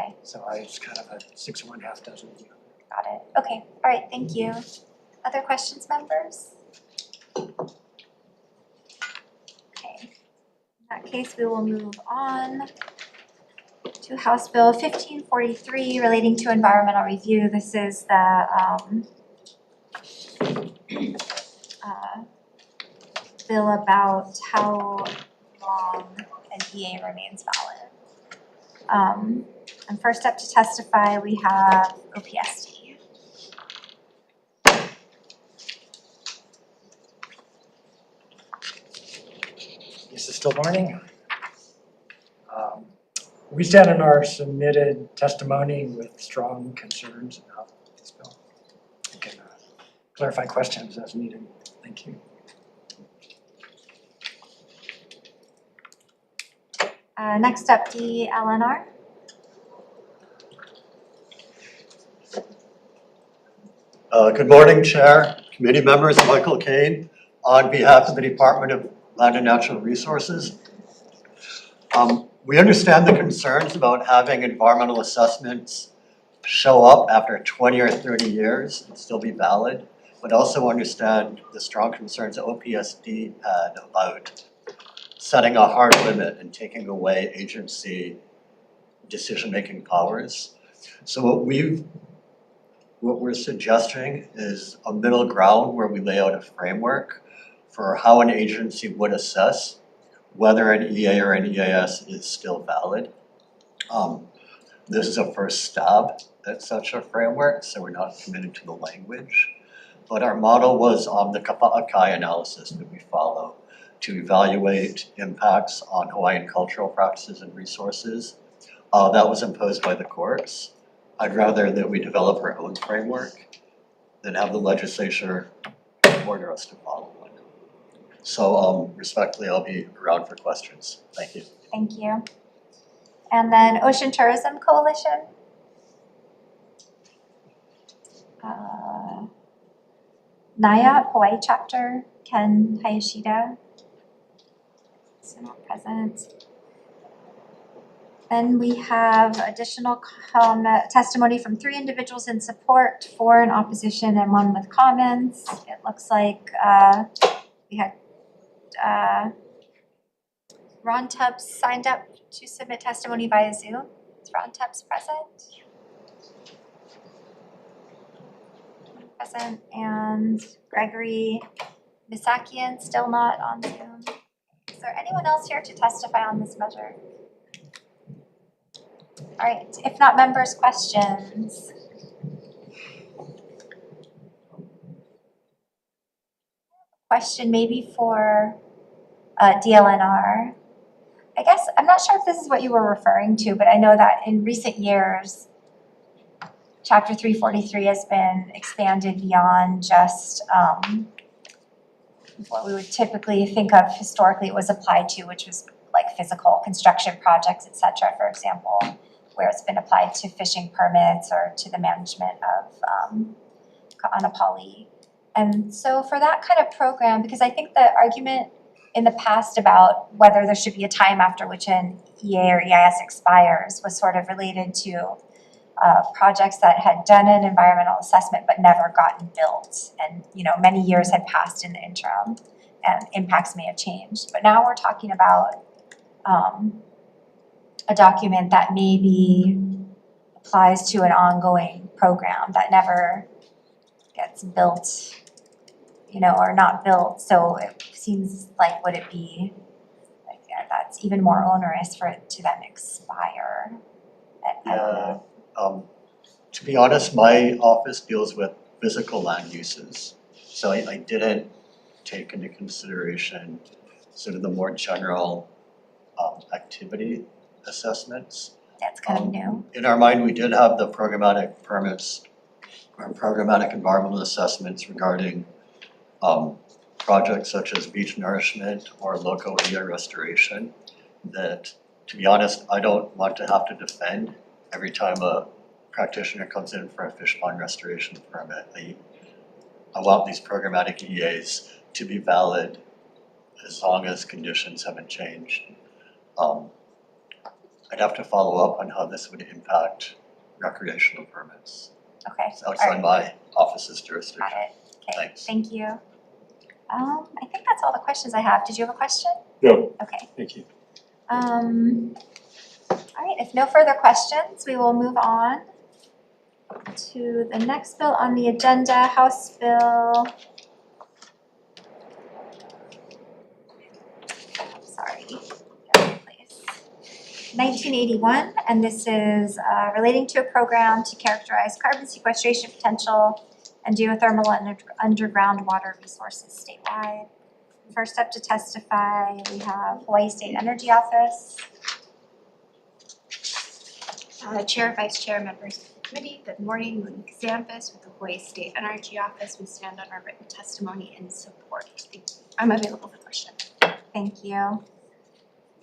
Okay. So it's kind of a 6 of one, half dozen of the other. Got it. Okay. All right. Thank you. Other questions, members? Okay. In that case, we will move on to House Bill 1543 relating to environmental review. This is the bill about how long an EA remains valid. And first up to testify, we have OPSD. Is it still morning? We stand in our submitted testimony with strong concerns about this bill. You can clarify questions as needed. Thank you. Next up, DLNR. Good morning, Chair, committee members, Michael Kane, on behalf of the Department of Land and Natural Resources. We understand the concerns about having environmental assessments show up after 20 or 30 years and still be valid, but also understand the strong concerns that OPSD had about setting a hard limit and taking away agency decision-making powers. So what we're suggesting is a middle ground where we lay out a framework for how an agency would assess whether an EA or an EIS is still valid. This is a first stab at such a framework, so we're not committed to the language. But our model was the Kapa'akai analysis that we follow to evaluate impacts on Hawaiian cultural practices and resources. That was imposed by the courts. I'd rather that we develop our own framework than have the legislature order us to follow one. So respectfully, I'll be around for questions. Thank you. Thank you. And then Ocean Tourism Coalition. NIAP Hawaii Chapter, Ken Hayashida. So not present. Then we have additional testimony from 3 individuals in support, 4 in opposition, and 1 with comments. It looks like we had Ron Tubbs signed up to submit testimony via Zoom. Is Ron Tubbs present? Present, and Gregory Misakian still not on Zoom. Is there anyone else here to testify on this measure? All right, if not members, questions? Question maybe for DLNR. I guess, I'm not sure if this is what you were referring to, but I know that in recent years, Chapter 343 has been expanded beyond just what we would typically think of historically it was applied to, which was like physical construction projects, et cetera, for example, where it's been applied to fishing permits or to the management of Ka'anapali. And so for that kind of program, because I think the argument in the past about whether there should be a time after which an EA or EIS expires was sort of related to projects that had done an environmental assessment but never gotten built, and many years had passed in the interim and impacts may have changed. But now we're talking about a document that maybe applies to an ongoing program that never gets built, or not built. So it seems like, would it be like that's even more onerous for it to then expire? I don't know. To be honest, my office deals with physical land uses. So I didn't take into consideration sort of the more general activity assessments. That's kind of new. In our mind, we did have the programmatic permits or programmatic environmental assessments regarding projects such as beach nourishment or local area restoration that, to be honest, I don't want to have to defend every time a practitioner comes in for a fish pond restoration permit. I want these programmatic EAs to be valid as long as conditions haven't changed. I'd have to follow up on how this would impact recreational permits. Okay. It's outside my office's jurisdiction. Got it. Okay. Thanks. Thank you. I think that's all the questions I have. Did you have a question? No. Okay. Thank you. All right, if no further questions, we will move on to the next bill on the agenda, House Bill. Sorry, 1981, and this is relating to a program to characterize carbon sequestration potential and geothermal and underground water resources statewide. First up to testify, we have Hawaii State Energy Office. Chair, Vice Chair, members of the committee, good morning. Monique Zampis with the Hawaii State Energy Office. We stand on our written testimony in support. I'm available for questions. Thank you.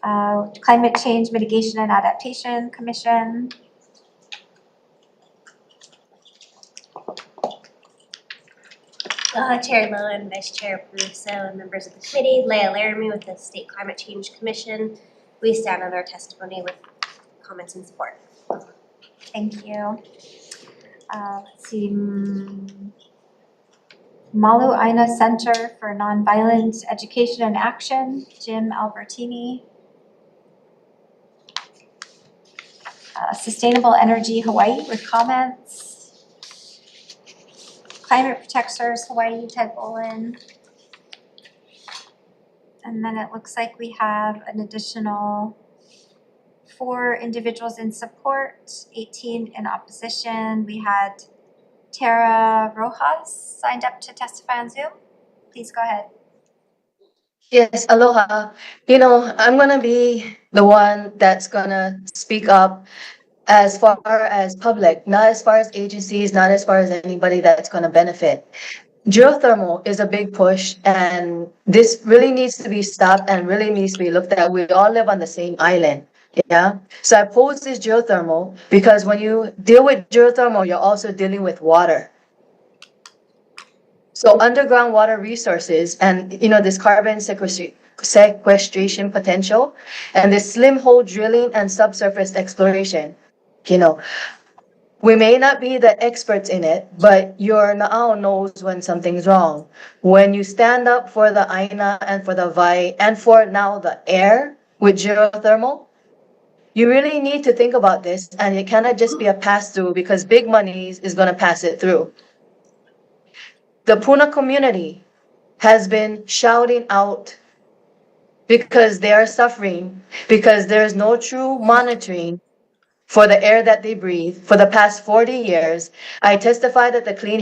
Climate Change Mitigation and Adaptation Commission. Chair Lowe and Vice Chair Peruso and members of the committee, Leah Laramie with the State Climate Change Commission. We stand on our testimony with comments and support. Thank you. Let's see. Malu Aina Center for Nonviolent Education and Action, Jim Albertini. Sustainable Energy Hawaii with comments. Climate Protectors Hawaii, Ted Bolin. And then it looks like we have an additional 4 individuals in support, 18 in opposition. We had Tara Rojas signed up to testify on Zoom. Please go ahead. Yes, aloha. I'm gonna be the one that's gonna speak up as far as public, not as far as agencies, not as far as anybody that's gonna benefit. Geothermal is a big push, and this really needs to be stopped and really needs to be looked at. We all live on the same island, yeah? So I pose this geothermal because when you deal with geothermal, you're also dealing with water. So underground water resources and, this carbon sequestration potential and this slim hole drilling and subsurface exploration, we may not be the experts in it, but your na'au knows when something's wrong. When you stand up for the aina and for the vai and for now the air with geothermal, you really need to think about this, and it cannot just be a pass-through because big money is going to pass it through. The Puna community has been shouting out because they are suffering, because there's no true monitoring for the air that they breathe. For the past 40 years, I testified at the Clean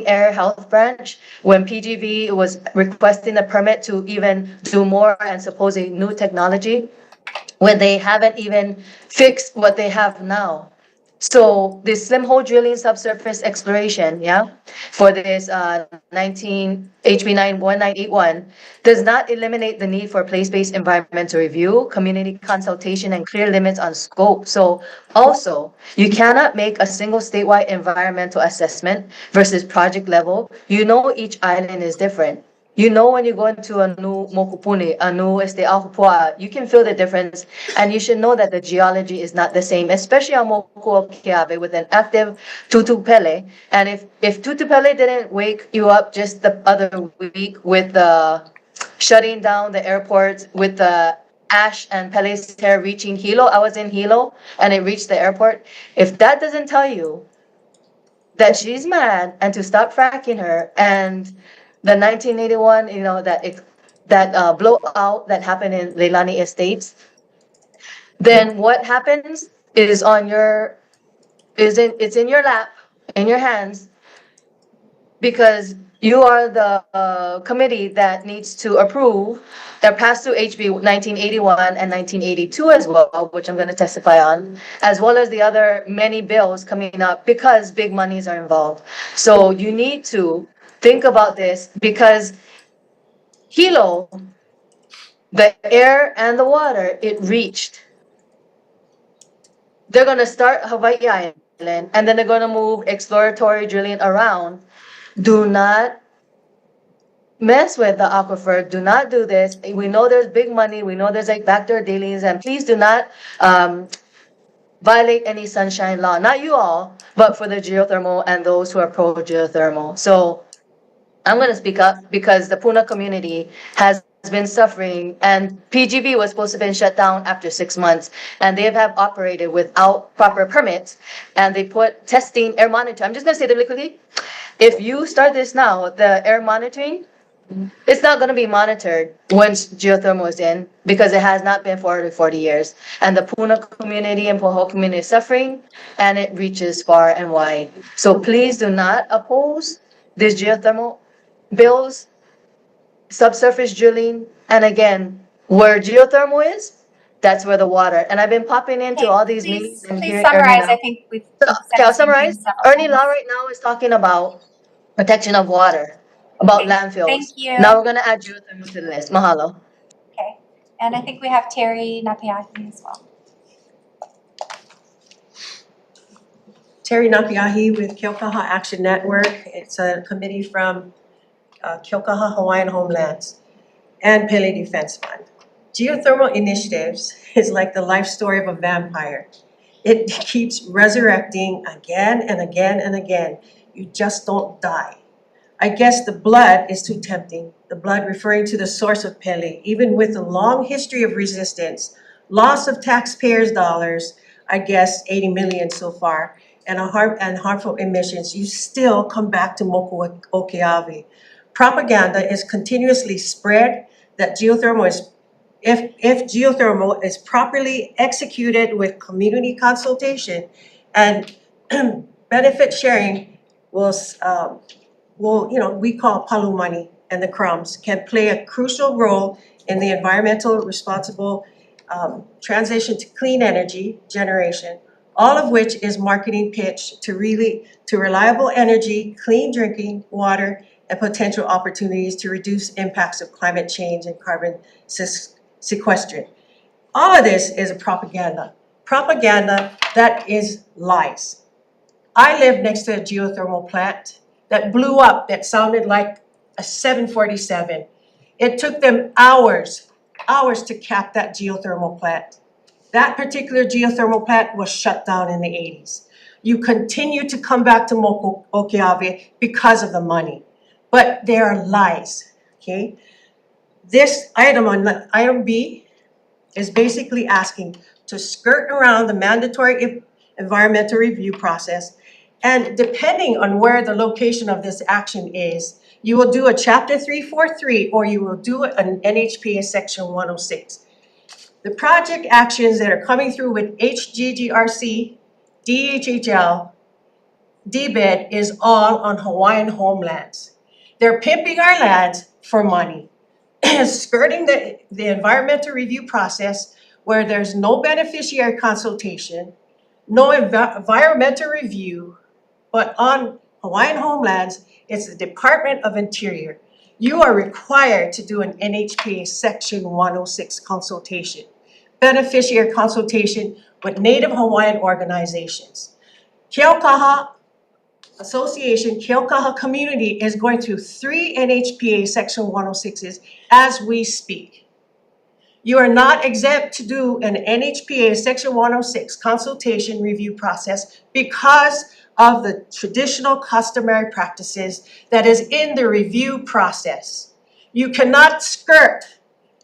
Air Health Branch when PGV was requesting a permit to even do more and supposedly new technology, when they haven't even fixed what they have now. So this slim hole drilling subsurface exploration, for this HB 1981 does not eliminate the need for place-based environmental review, community consultation, and clear limits on scope. So also, you cannot make a single statewide environmental assessment versus project level. Each island is different. When you go into a new mokupuni, a new ahupua, you can feel the difference, and you should know that the geology is not the same, especially on Mokuokeawe with an active Tue Feb. And if Tue Feb didn't wake you up just the other week with the shutting down the airports with the ash and Pele's hair reaching Hilo, I was in Hilo and it reached the airport. If that doesn't tell you that she's mad and to stop fracking her, and the 1981, that blowout that happened in Leilani Estates, then what happens is it's in your lap, in your hands, because you are the committee that needs to approve that passed through HB 1981 and 1982 as well, which I'm going to testify on, as well as the other many bills coming up because big monies are involved. So you need to think about this because Hilo, the air and the water, it reached. They're going to start Hawaii Island and then they're going to move exploratory drilling around. Do not mess with the aquifer. Do not do this. We know there's big money. We know there's backdoor dealings, and please do not violate any sunshine law. Not you all, but for the geothermal and those who are pro-geothermal. So I'm going to speak up because the Puna community has been suffering, and PGV was supposed to have been shut down after 6 months, and they have operated without proper permits, and they put testing, air monitoring. I'm just going to say that quickly. If you start this now, the air monitoring, it's not going to be monitored once geothermal is in because it has not been for 40 years. And the Puna community and Poho community is suffering, and it reaches far and wide. So please do not oppose these geothermal bills, subsurface drilling, and again, where geothermal is, that's where the water. And I've been popping into all these meetings and Please hearing summarize. Ernie. I think we've Okay, I'll summarize. Ernie Lau right now is talking about protection of water, about landfills. Thank you. Now we're gonna add geothermal to the list. Mahalo. Okay, and I think we have Terry Napiaki as well. Terry Napiahi with Keaukaha Action Network. It's a committee from Keaukaha Hawaiian Homelands and Pele Defense Fund. Geothermal initiatives is like the life story of a vampire. It keeps resurrecting again and again and again. You just don't die. I guess the blood is too tempting. The blood referring to the source of Pele, even with a long history of resistance, loss of taxpayers' dollars, I guess, 80 million so far, and harmful emissions, you still come back to Moku Okeawe. Propaganda is continuously spread that geothermal is, if geothermal is properly executed with community consultation and benefit sharing will, we call palu money, and the crumbs can play a crucial role in the environmental responsible transition to clean energy generation, all of which is marketing pitch to reliable energy, clean drinking water, and potential opportunities to reduce impacts of climate change and carbon sequestration. All of this is a propaganda that is lies. I live next to a geothermal plant that blew up, that sounded like a 747. It took them hours to cap that geothermal plant. That particular geothermal plant was shut down in the 80s. You continue to come back to Moku Okeawe because of the money, but they are lies, okay? This item on item B is basically asking to skirt around the mandatory environmental review process, and depending on where the location of this action is, you will do a Chapter 343 or you will do an NHPA Section 106. The project actions that are coming through with HGGRC, DHHL, DBED is all on Hawaiian homelands. They're pimping our lands for money, skirting the environmental review process where there's no beneficiary consultation, no environmental review, but on Hawaiian homelands, it's the Department of Interior. You are required to do an NHPA Section 106 consultation, beneficiary consultation with Native Hawaiian organizations. Keaukaha Association, Keaukaha community is going through 3 NHPA Section 106s as we speak. You are not exempt to do an NHPA Section 106 consultation review process because of the traditional customary practices that is in the review process. You cannot skirt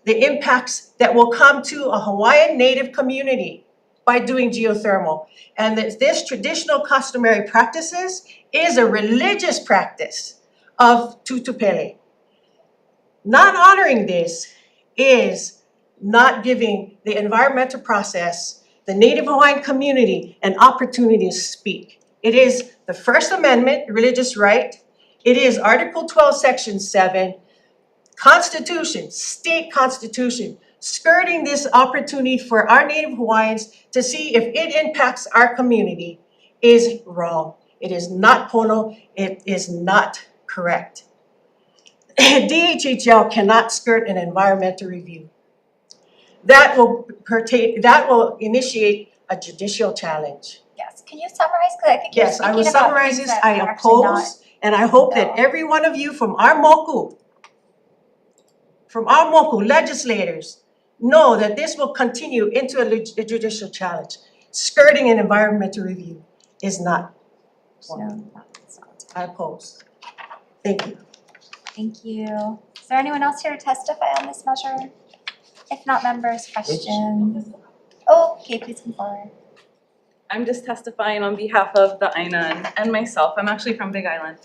the impacts that will come to a Hawaiian Native community by doing geothermal. And this traditional customary practices is a religious practice of Tutupele. Not honoring this is not giving the environmental process, the Native Hawaiian community, an opportunity to speak. It is the First Amendment, religious right. It is Article 12, Section 7, Constitution, state constitution, skirting this opportunity for our Native Hawaiians to see if it impacts our community is wrong. It is not pono, it is not correct. DHHL cannot skirt an environmental review. That will initiate a judicial challenge. Yes, can you summarize? Because I think you're Yes, I speaking will about summarize things this. that I are actually not. oppose, and I hope that every one of you from our moku legislators know that this will continue into a judicial challenge. Skirting an environmental review is not one. I oppose. Thank you. Thank you. Is there anyone else here to testify on this measure? If not, members, questions? Oh, okay, please come forward. I'm just testifying on behalf of the Aina and myself. I'm actually from Big Island.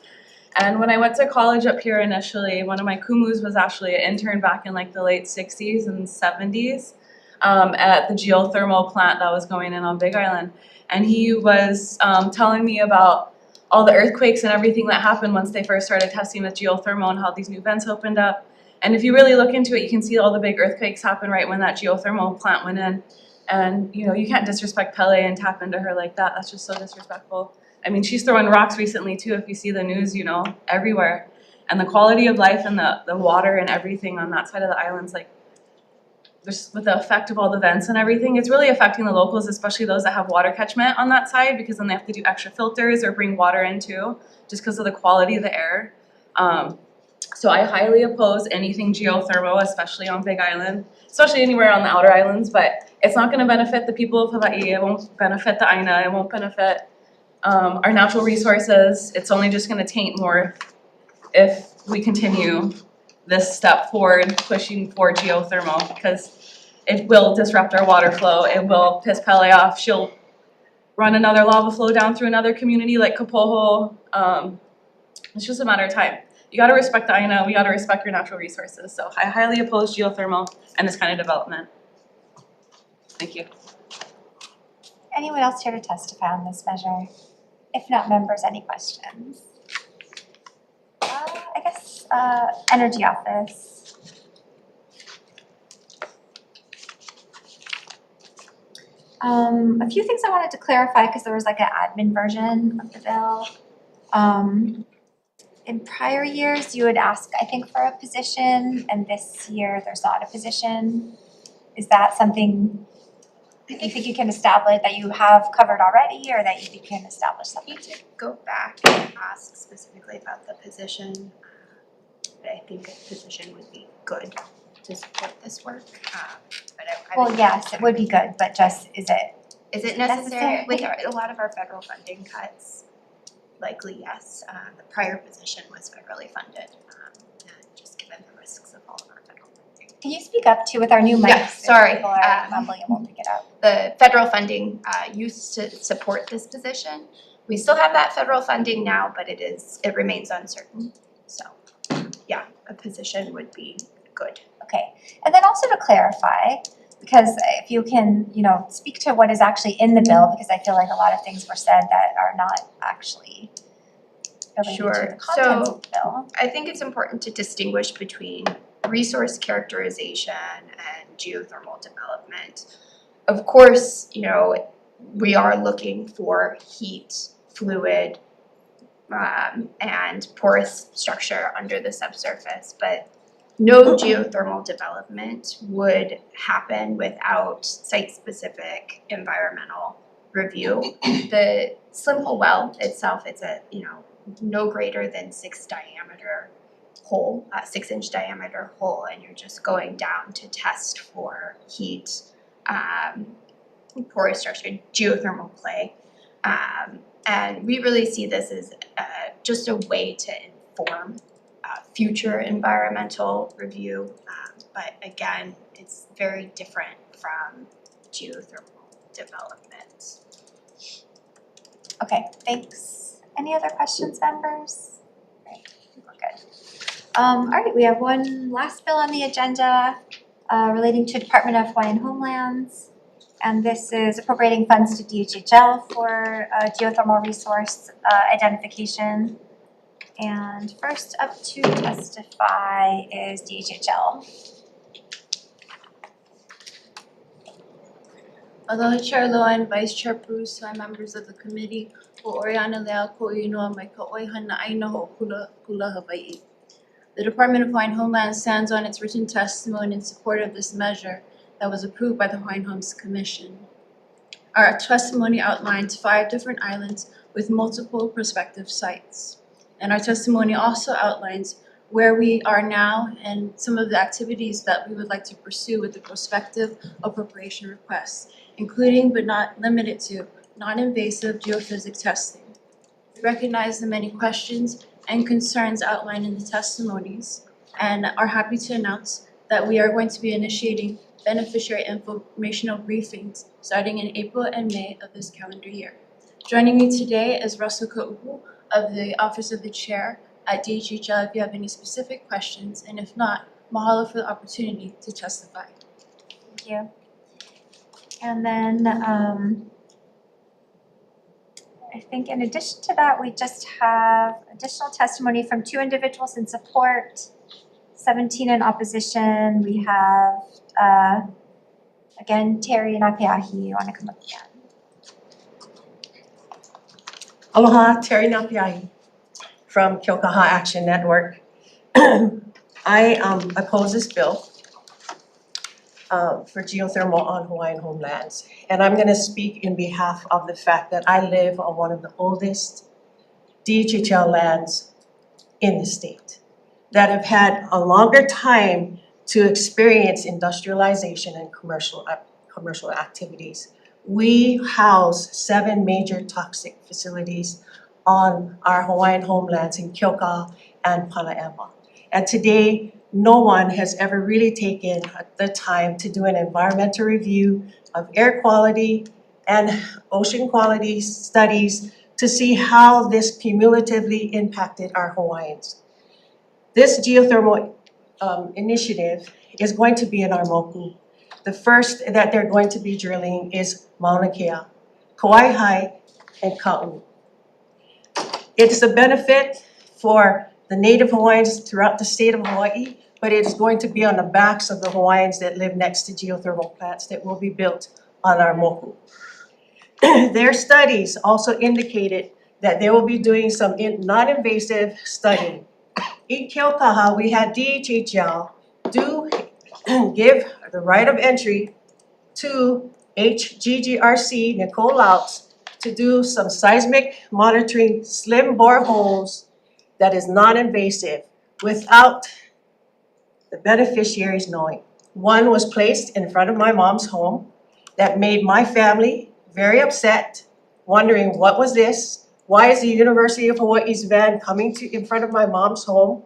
And when I went to college up here initially, one of my kumus was actually an intern back in like the late 60s and 70s at the geothermal plant that was going in on Big Island. And he was telling me about all the earthquakes and everything that happened once they first started testing with geothermal and how these new vents opened up. And if you really look into it, you can see all the big earthquakes happen right when that geothermal plant went in. And you know, you can't disrespect Pele and tap into her like that. That's just so disrespectful. I mean, she's throwing rocks recently too, if you see the news, you know, everywhere. And the quality of life and the water and everything on that side of the island's like, just with the effect of all the vents and everything, it's really affecting the locals, especially those that have water catchment on that side, because then they have to do extra filters or bring water in too, just because of the quality of the air. So I highly oppose anything geothermal, especially on Big Island, especially anywhere on the outer islands, but it's not going to benefit the people of Hawaii, it won't benefit the Aina, it won't benefit our natural resources. It's only just going to taint more if we continue this step forward, pushing for geothermal, because it will disrupt our water flow, it will piss Pele off, she'll run another lava flow down through another community like Kapoho. It's just a matter of time. You gotta respect the Aina, we gotta respect your natural resources. So I highly oppose geothermal and this kind of development. Thank you. Anyone else here to testify on this measure? If not, members, any questions? I guess, Energy Office. A few things I wanted to clarify because there was like an admin version of the bill. In prior years, you would ask, I think, for a position, and this year there's not a position. Is that something you think you can establish that you have covered already, or that you think you can establish something? I need to go back and ask specifically about the position. But I think a position would be good to support this work. But I Well, yes, it would be good, but just, is it necessary? With a lot of our federal funding cuts, likely yes. The prior position was federally funded, and just given the risks of all of our federal funding. Can you speak up too with our new mics? Yeah, sorry. People are mumbling and won't pick it up. The federal funding used to support this position. We still have that federal funding now, but it remains uncertain. So yeah, a position would be good. Okay, and then also to clarify, because if you can, speak to what is actually in the bill, because I feel like a lot of things were said that are not actually related to the contents of the bill. I think it's important to distinguish between resource characterization and geothermal development. Of course, we are looking for heat, fluid, and porous structure under the subsurface, but no geothermal development would happen without site-specific environmental review. The Slimhole well itself, it's a no greater than 6-inch diameter hole, and you're just going down to test for heat, porous structure, geothermal play, and we really see this as just a way to inform future environmental review, but again, it's very different from geothermal development. Okay, thanks. Any other questions, members? Great, we're good. All right, we have one last bill on the agenda relating to Department of Hawaiian Homelands. And this is appropriating funds to DHHL for geothermal resource identification. And first up to testify is DHHL. Aloha Chair Loan, Vice Chair Bruce, and members of the committee, o Oriana Lea ko inoa mai ka oihana aina ho kula Hawaii. The Department of Hawaiian Homeland stands on its written testimony in support of this measure that was approved by the Hawaiian Homes Commission. Our testimony outlines 5 different islands with multiple prospective sites. And our testimony also outlines where we are now and some of the activities that we would like to pursue with the prospective appropriation requests, including but not limited to non-invasive geophysics testing. We recognize the many questions and concerns outlined in the testimonies and are happy to announce that we are going to be initiating beneficiary informational briefings starting in April and May of this calendar year. Joining me today is Russell Ka'uhu of the Office of the Chair at DHHL if you have any specific questions, and if not, mahalo for the opportunity to testify. Thank you. And then I think in addition to that, we just have additional testimony from 2 individuals in support, 17 in opposition. We have, again, Terry and Apiahi. You want to come up again? Aloha, Terry Napiai from Kiokaha Action Network. I oppose this bill for geothermal on Hawaiian homelands. And I'm gonna speak in behalf of the fact that I live on one of the oldest DHHL lands in the state that have had a longer time to experience industrialization and commercial activities. We house 7 major toxic facilities on our Hawaiian homelands in Kioka and Palaewa. And today, no one has ever really taken the time to do an environmental review of air quality and ocean quality studies to see how this cumulatively impacted our Hawaiians. This geothermal initiative is going to be in our moku. The first that they're going to be drilling is Mauna Kea, Kauai High, and Ka'u. It's a benefit for the native Hawaiians throughout the state of Hawaii, but it is going to be on the backs of the Hawaiians that live next to geothermal plants that will be built on our moku. Their studies also indicated that they will be doing some non-invasive study. In Keaukaha, we had DHHL give the right of entry to HGGRC, Nicole Louts, to do some seismic monitoring slim boreholes that is non-invasive without the beneficiaries knowing. One was placed in front of my mom's home that made my family very upset, wondering what was this? Why is the University of Hawaii's van coming in front of my mom's home?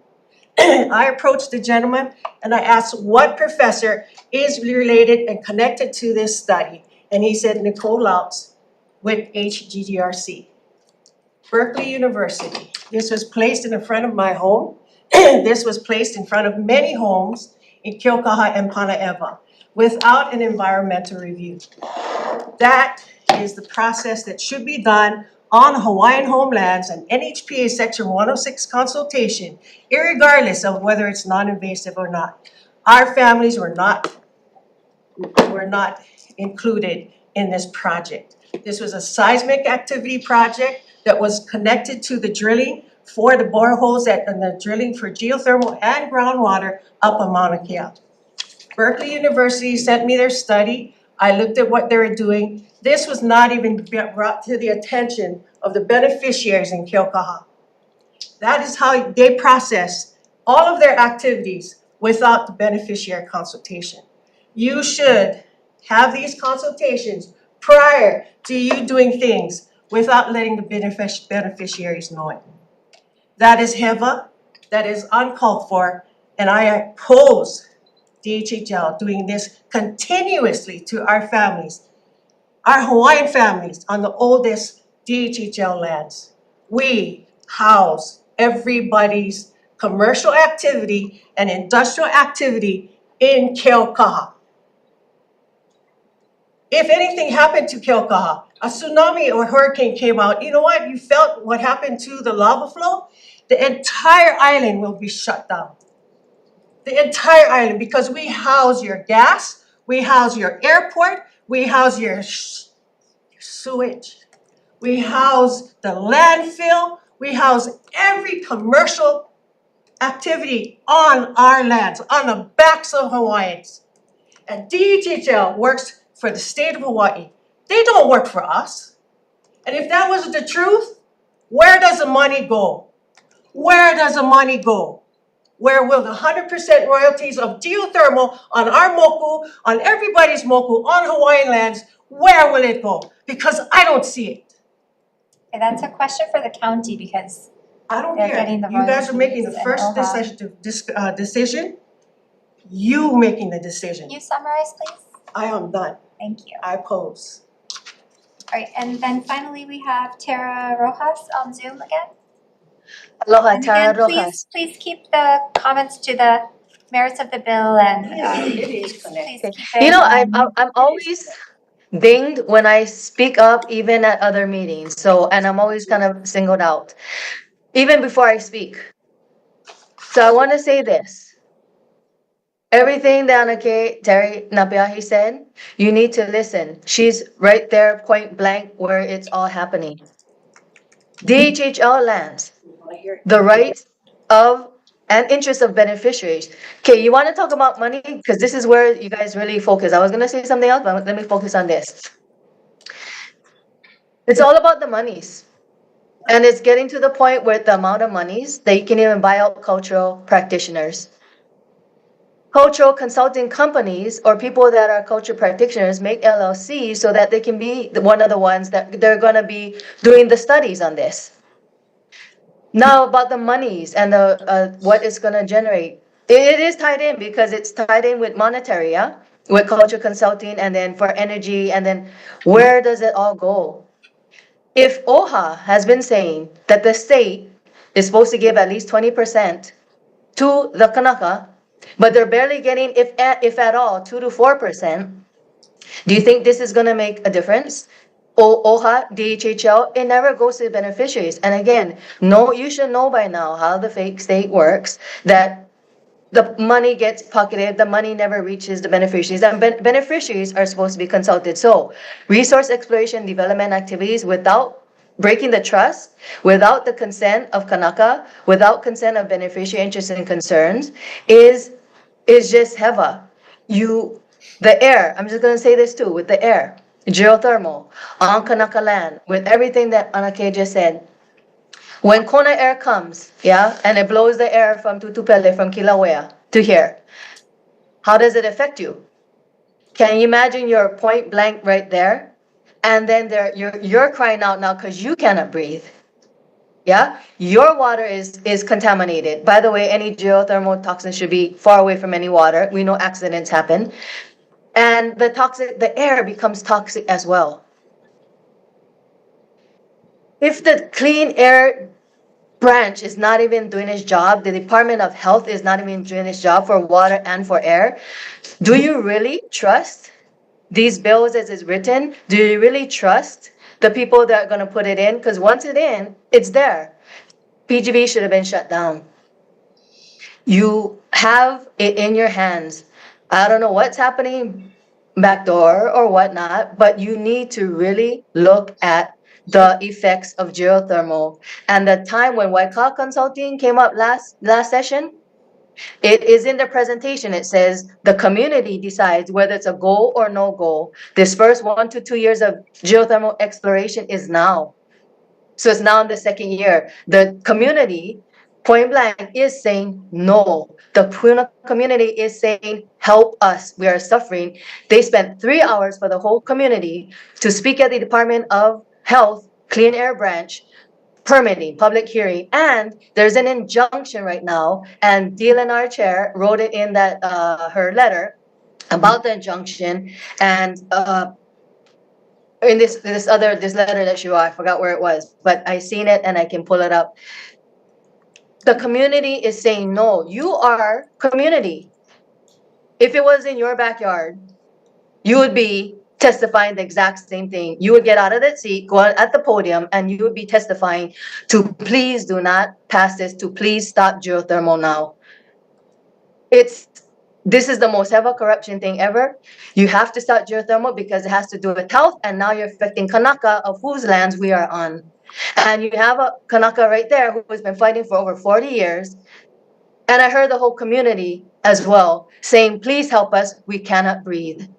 I approached the gentleman and I asked what professor is related and connected to this study. And he said Nicole Louts with HGGRC. Berkeley University. This was placed in the front of my home. This was placed in front of many homes in Keaukaha and Panaeva without an environmental review. That is the process that should be done on Hawaiian homelands and NHPA Section 106 consultation, irregardless of whether it's non-invasive or not. Our families were not included in this project. This was a seismic activity project that was connected to the drilling for the boreholes and the drilling for geothermal and groundwater up on Mauna Kea. Berkeley University sent me their study. I looked at what they were doing. This was not even brought to the attention of the beneficiaries in Keaukaha. That is how they process all of their activities without the beneficiary consultation. You should have these consultations prior to you doing things without letting the beneficiaries know it. That is HEVA, that is uncalled for, and I oppose DHHL doing this continuously to our families, our Hawaiian families on the oldest DHHL lands. We house everybody's commercial activity and industrial activity in Keaukaha. If anything happened to Keaukaha, a tsunami or hurricane came out, you know what? You felt what happened to the lava flow? The entire island will be shut down. The entire island, because we house your gas, we house your airport, we house your sewage, we house the landfill, we house every commercial activity on our lands, on the backs of Hawaiians. And DHHL works for the state of Hawaii. They don't work for us. And if that wasn't the truth, where does the money go? Where does the money go? Where will the 100% royalties of geothermal on our moku, on everybody's moku, on Hawaiian lands, where will it go? Because I don't see it. Okay, that's a question for the county because I don't they're care. getting the You guys are making the royalties and first decision. You making the decision. Can you summarize, please? I am done. Thank you. I oppose. All right, and then finally we have Tara Rojas on Zoom again. Aloha, And Tara again, Rojas. please keep the comments to the merits of the bill and It is please connected. keep it. You know, I'm always dinged when I speak up, even at other meetings. So, and I'm always kind of singled out, even before I speak. So I want to say this. Everything that Terry Napiahi said, you need to listen. She's right there, point blank, where it's all happening. DHHL lands, the rights of and interests of beneficiaries. Okay, you want to talk about money? Because this is where you guys really focus. I was going to say something else, but let me focus on this. It's all about the monies. And it's getting to the point where the amount of monies that you can even buy out cultural practitioners. Cultural consulting companies or people that are culture practitioners make LLCs so that they can be one of the ones that they're going to be doing the studies on this. Now about the monies and the what it's going to generate. It is tied in because it's tied in with monetary, yeah? with culture consulting and then for energy, and then where does it all go? If OHA has been saying that the state is supposed to give at least 20% to the Kanaka, but they're barely getting, if at all, 2 to 4%, do you think this is gonna make a difference? OHA, DHHL, it never goes to the beneficiaries. And again, no, you should know by now how the fake state works, that the money gets pocketed, the money never reaches the beneficiaries, and beneficiaries are supposed to be consulted. So resource exploration development activities without breaking the trust, without the consent of Kanaka, without consent of beneficiary interests and concerns, is just heva. The air, I'm just gonna say this too, with the air, geothermal, on Kanaka land, with everything that Anake just said, when Kona air comes, yeah, and it blows the air from Tutupele, from Kilauea to here, how does it affect you? Can you imagine you're point blank right there? And then you're crying out now because you cannot breathe. Yeah, your water is contaminated. By the way, any geothermal toxins should be far away from any water. We know accidents happen. And the air becomes toxic as well. If the clean air branch is not even doing its job, the Department of Health is not even doing its job for water and for air, do you really trust these bills as it's written? Do you really trust the people that are going to put it in? Because once it's in, it's there. PGB should have been shut down. You have it in your hands. I don't know what's happening backdoor or whatnot, but you need to really look at the effects of geothermal. And the time when Waikawa Consulting came up last session, it is in the presentation. It says the community decides whether it's a go or no go. This first 1 to 2 years of geothermal exploration is now. So it's now in the second year. The community, point blank, is saying no. The Puna community is saying, help us, we are suffering. They spent 3 hours for the whole community to speak at the Department of Health Clean Air Branch, permitting, public hearing, and there's an injunction right now, and Dylan, our chair, wrote it in that her letter about the injunction, and in this letter that she wrote, I forgot where it was, but I seen it and I can pull it up. The community is saying no. You are community. If it was in your backyard, you would be testifying the exact same thing. You would get out of that seat, go at the podium, and you would be testifying to please do not pass this, to please stop geothermal now. This is the most ever corruption thing ever. You have to stop geothermal because it has to do with health, and now you're affecting Kanaka, of whose lands we are on. And you have a Kanaka right there who has been fighting for over 40 years. And I heard the whole community as well saying, please help us, we cannot breathe.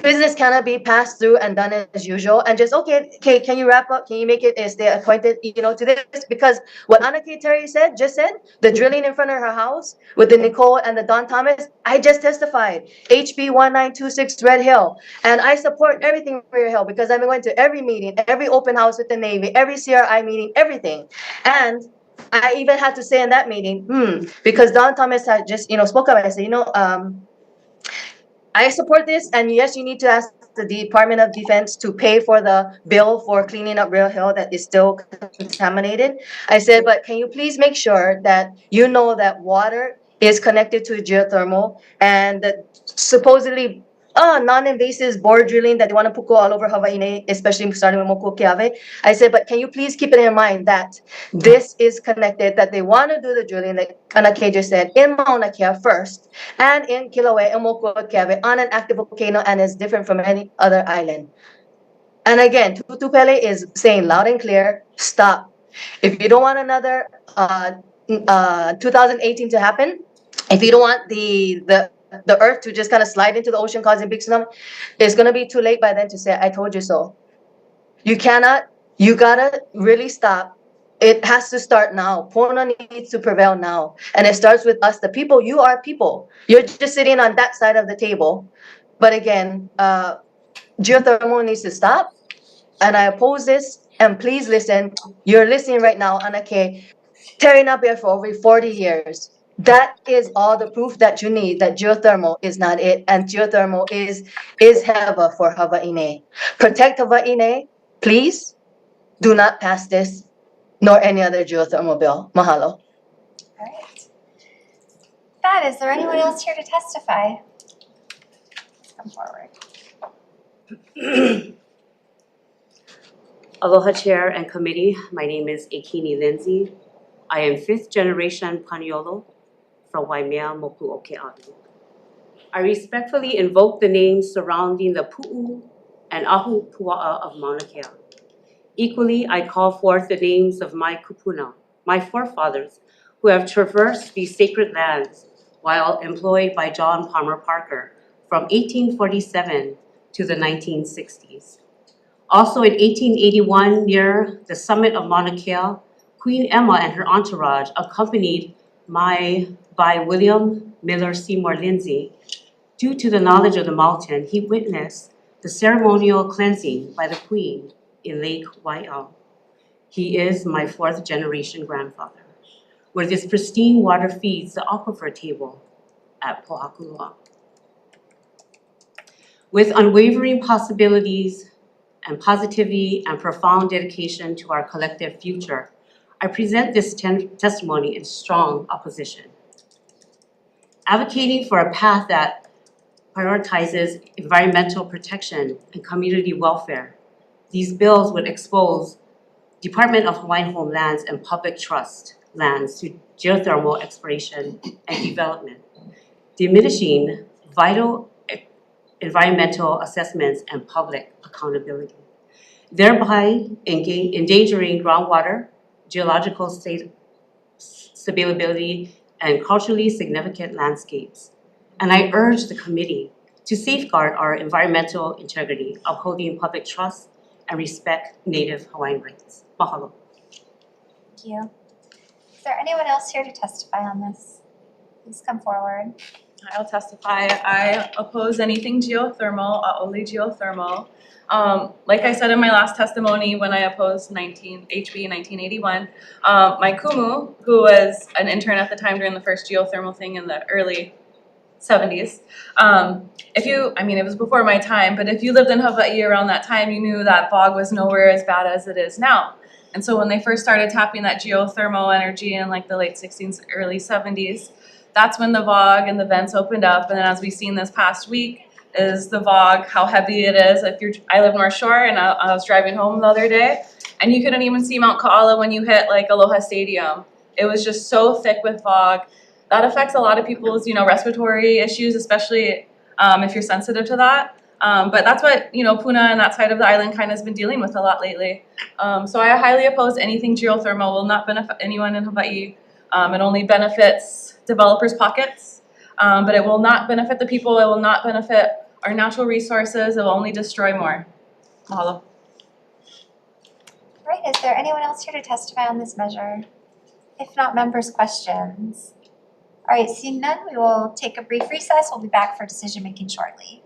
Business cannot be passed through and done as usual and just, okay, can you wrap up? Can you make it as they appointed, to this? Because what Anna K. Terry just said, the drilling in front of her house with the Nicole and the Don Thomas, I just testified, HB 1926 Red Hill. And I support everything Red Hill because I've been going to every meeting, every open house with the Navy, every CRI meeting, everything. And I even had to say in that meeting, because Don Thomas had just, spoke up, I said, I support this, and yes, you need to ask the Department of Defense to pay for the bill for cleaning up Real Hill that is still contaminated. I said, but can you please make sure that you know that water is connected to geothermal and that supposedly non-invasive bore drilling that they want to put all over Hawaii, especially starting with Mokuokeawe. I said, but can you please keep it in mind that this is connected, that they want to do the drilling, like Anake just said, in Mauna Kea first, and in Kilauea and Mokuokeawe on an active volcano, and is different from any other island. And again, Tutupele is saying loud and clear, stop. If you don't want another 2018 to happen, if you don't want the earth to just kind of slide into the ocean causing big tsunami, it's going to be too late by then to say, I told you so. You gotta really stop. It has to start now. Puna needs to prevail now. And it starts with us, the people. You are people. You're just sitting on that side of the table. But again, geothermal needs to stop. And I oppose this. And please listen. You're listening right now, Anake, tearing up here for over 40 years. That is all the proof that you need, that geothermal is not it, and geothermal is HEVA for Hawaii. Protect Hawaii, please. Do not pass this, nor any other geothermal bill. Mahalo. Alright. That, is there anyone else here to testify? Please come forward. Aloha Chair and Committee, my name is Ekini Lindsay. I am 5th generation Paniolo from Waimea Moku Okealu. I respectfully invoke the names surrounding the Pu'u and Ahu Pua'a of Mauna Kea. Equally, I call forth the names of my kupuna, my forefathers, who have traversed these sacred lands while employed by John Palmer Parker from 1847 to the 1960s. Also in 1881, near the summit of Mauna Kea, Queen Emma and her entourage, accompanied by William Miller Seymour Lindsay. Due to the knowledge of the mountain, he witnessed the ceremonial cleansing by the Queen in Lake Waiau. He is my 4th generation grandfather, where this pristine water feeds the aquifer table at Pohakuloa. With unwavering possibilities and positivity and profound dedication to our collective future, I present this testimony in strong opposition. Advocating for a path that prioritizes environmental protection and community welfare, these bills would expose Department of Hawaiian Homelands and public trust lands to geothermal exploration and development, diminishing vital environmental assessments and public accountability, thereby endangering groundwater, geological stability, and culturally significant landscapes. And I urge the committee to safeguard our environmental integrity, upholding public trust and respect Native Hawaiian rights. Mahalo. Thank you. Is there anyone else here to testify on this? Please come forward. I'll testify. I oppose anything geothermal, only geothermal. Like I said in my last testimony when I opposed HB 1981, my kumu, who was an intern at the time during the first geothermal thing in the early 70s, it was before my time, but if you lived in Hawaii around that time, you knew that fog was nowhere as bad as it is now. And so when they first started tapping that geothermal energy in like the late 60s, early 70s, that's when the VOG and the vents opened up. And then as we've seen this past week is the VOG, how heavy it is. I live North Shore and I was driving home the other day and you couldn't even see Mount Ka'ala when you hit like Aloha Stadium. It was just so thick with fog. That affects a lot of people's, respiratory issues, especially if you're sensitive to that. But that's what, Puna and that side of the island kind of has been dealing with a lot lately. So I highly oppose anything geothermal. Will not benefit anyone in Hawaii. It only benefits developers' pockets, but it will not benefit the people. It will not benefit our natural resources. It will only destroy more. Mahalo. Right, is there anyone else here to testify on this measure? If not, members' questions. All right, seeing none, we will take a brief recess. We'll be back for decision making shortly.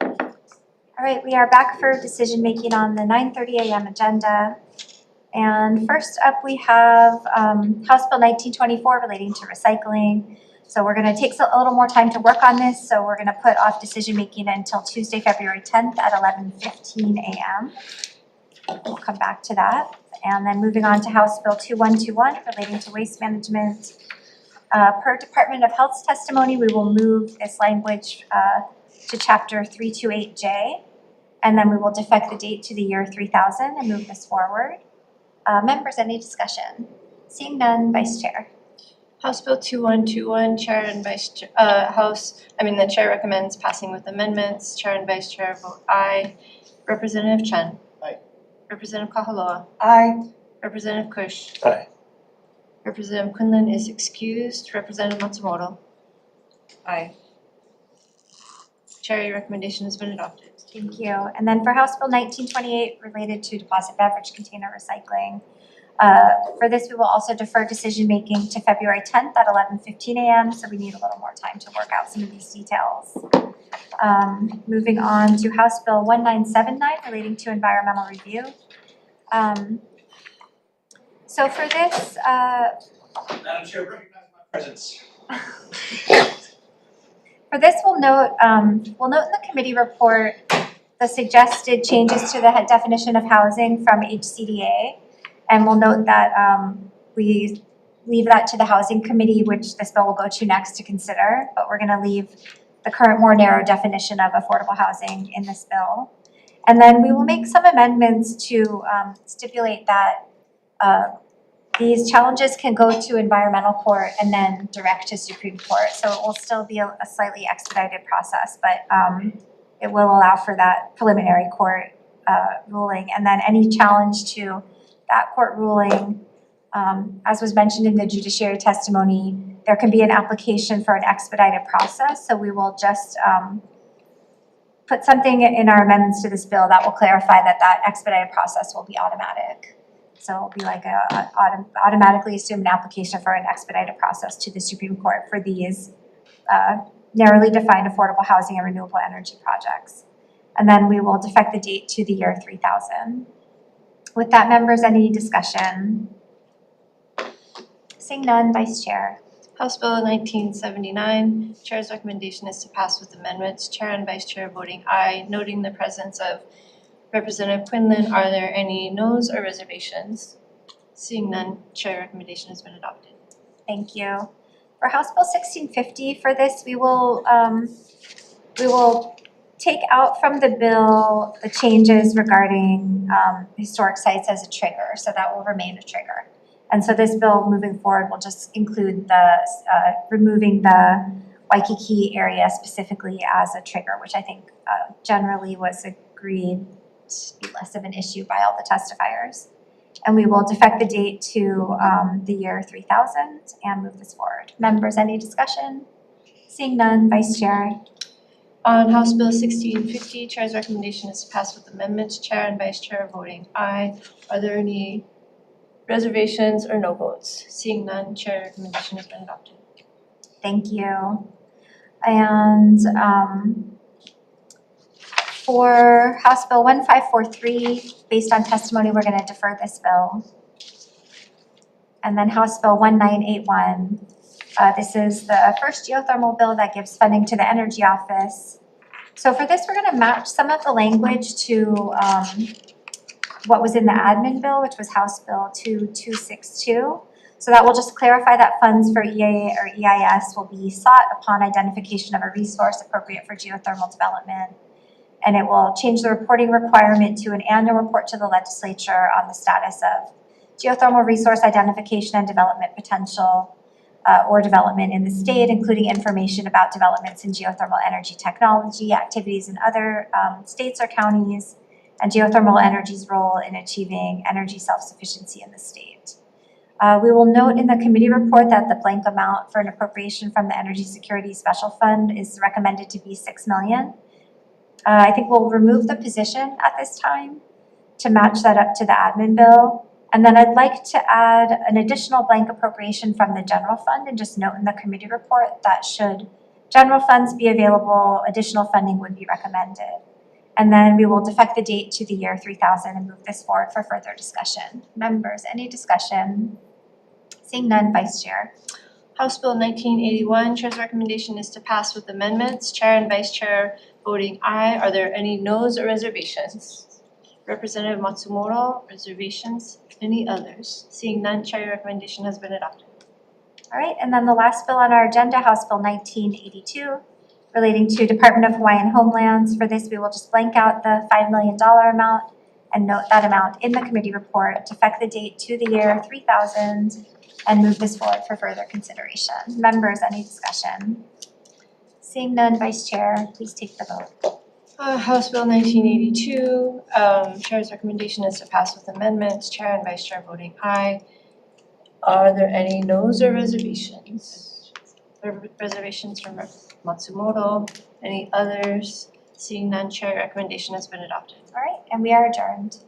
All right, we are back for decision making on the 9:30 a.m. agenda. And first up, we have House Bill 1924 relating to recycling. So we're going to take a little more time to work on this. So we're going to put off decision making until Tuesday, February 10th at 11:15 a.m. We'll come back to that. And then moving on to House Bill 2121 relating to waste management. Per Department of Health's testimony, we will move this language to Chapter 328J. And then we will defect the date to the year 3000 and move this forward. Members, any discussion? Seeing none, Vice Chair. House Bill 2121, Chair and Vice Chair, the Chair recommends passing with amendments. Chair and Vice Chair vote aye. Representative Chen. Aye. Representative Kahaloa. Aye. Representative Kush. Aye. Representative Quinlan is excused. Representative Matsumoto. Aye. Chair, your recommendation has been adopted. Thank you. And then for House Bill 1928 related to deposit beverage container recycling. For this, we will also defer decision making to February 10th at 11:15 a.m. So we need a little more time to work out some of these details. Moving on to House Bill 1979 relating to environmental review. So for this, Madam Chair, recognize my presence. for this, we'll note in the committee report the suggested changes to the definition of housing from HCDA. And we'll note that we leave that to the housing committee, which this bill will go to next to consider. But we're gonna leave the current more narrow definition of affordable housing in this bill. And then we will make some amendments to stipulate that these challenges can go to environmental court and then direct to Supreme Court. So it will still be a slightly expedited process, but it will allow for that preliminary court ruling. And then any challenge to that court ruling, as was mentioned in the judiciary testimony, there can be an application for an expedited process. So we will just put something in our amendments to this bill that will clarify that that expedited process will be automatic. So it'll be like automatically assume an application for an expedited process to the Supreme Court for these narrowly defined affordable housing and renewable energy projects. And then we will defect the date to the year 3000. With that, members, any discussion? Seeing none, Vice Chair. House Bill 1979, Chair's recommendation is to pass with amendments. Chair and Vice Chair voting aye, noting the presence of Representative Quinlan. Are there any noes or reservations? Seeing none, Chair recommendation has been adopted. Thank you. For House Bill 1650, for this, we will take out from the bill the changes regarding historic sites as a trigger, so that will remain a trigger. And so this bill moving forward will just include the removing the Waikiki area specifically as a trigger, which I think generally was agreed to be less of an issue by all the testifiers. And we will defect the date to the year 3000 and move this forward. Members, any discussion? Seeing none, Vice Chair. On House Bill 1650, Chair's recommendation is to pass with amendments. Chair and Vice Chair voting aye. Are there any reservations or no votes? Seeing none, Chair recommendation has been adopted. Thank you. And for House Bill 1543, based on testimony, we're going to defer this bill. And then House Bill 1981. This is the first geothermal bill that gives funding to the Energy Office. So for this, we're going to match some of the language to what was in the admin bill, which was House Bill 2262. So that will just clarify that funds for EA or EIS will be sought upon identification of a resource appropriate for geothermal development. And it will change the reporting requirement to an annual report to the legislature on the status of geothermal resource identification and development potential or development in the state, including information about developments in geothermal energy technology, activities in other states or counties, and geothermal energy's role in achieving energy self-sufficiency in the state. We will note in the committee report that the blank amount for an appropriation from the Energy Security Special Fund is recommended to be $6 million. I think we'll remove the position at this time to match that up to the admin bill. And then I'd like to add an additional blank appropriation from the general fund and just note in the committee report that should general funds be available, additional funding would be recommended. And then we will defect the date to the year 3000 and move this forward for further discussion. Members, any discussion? Seeing none, Vice Chair. House Bill 1981, Chair's recommendation is to pass with amendments. Chair and Vice Chair voting aye. Are there any noes or reservations? Representative Matsumoto, reservations? Any others? Seeing none, Chair, your recommendation has been adopted. All right, and then the last bill on our agenda, House Bill 1982, relating to Department of Hawaiian Homelands. For this, we will just blank out the $5 million amount and note that amount in the committee report, defect the date to the year 3000, and move this forward for further consideration. Members, any discussion? Seeing none, Vice Chair, please take the vote. House Bill 1982, Chair's recommendation is to pass with amendments. Chair and Vice Chair voting aye. Are there any noes or reservations? Reservations from Matsumoto? Any others? Seeing none, Chair, recommendation has been adopted. All right, and we are adjourned.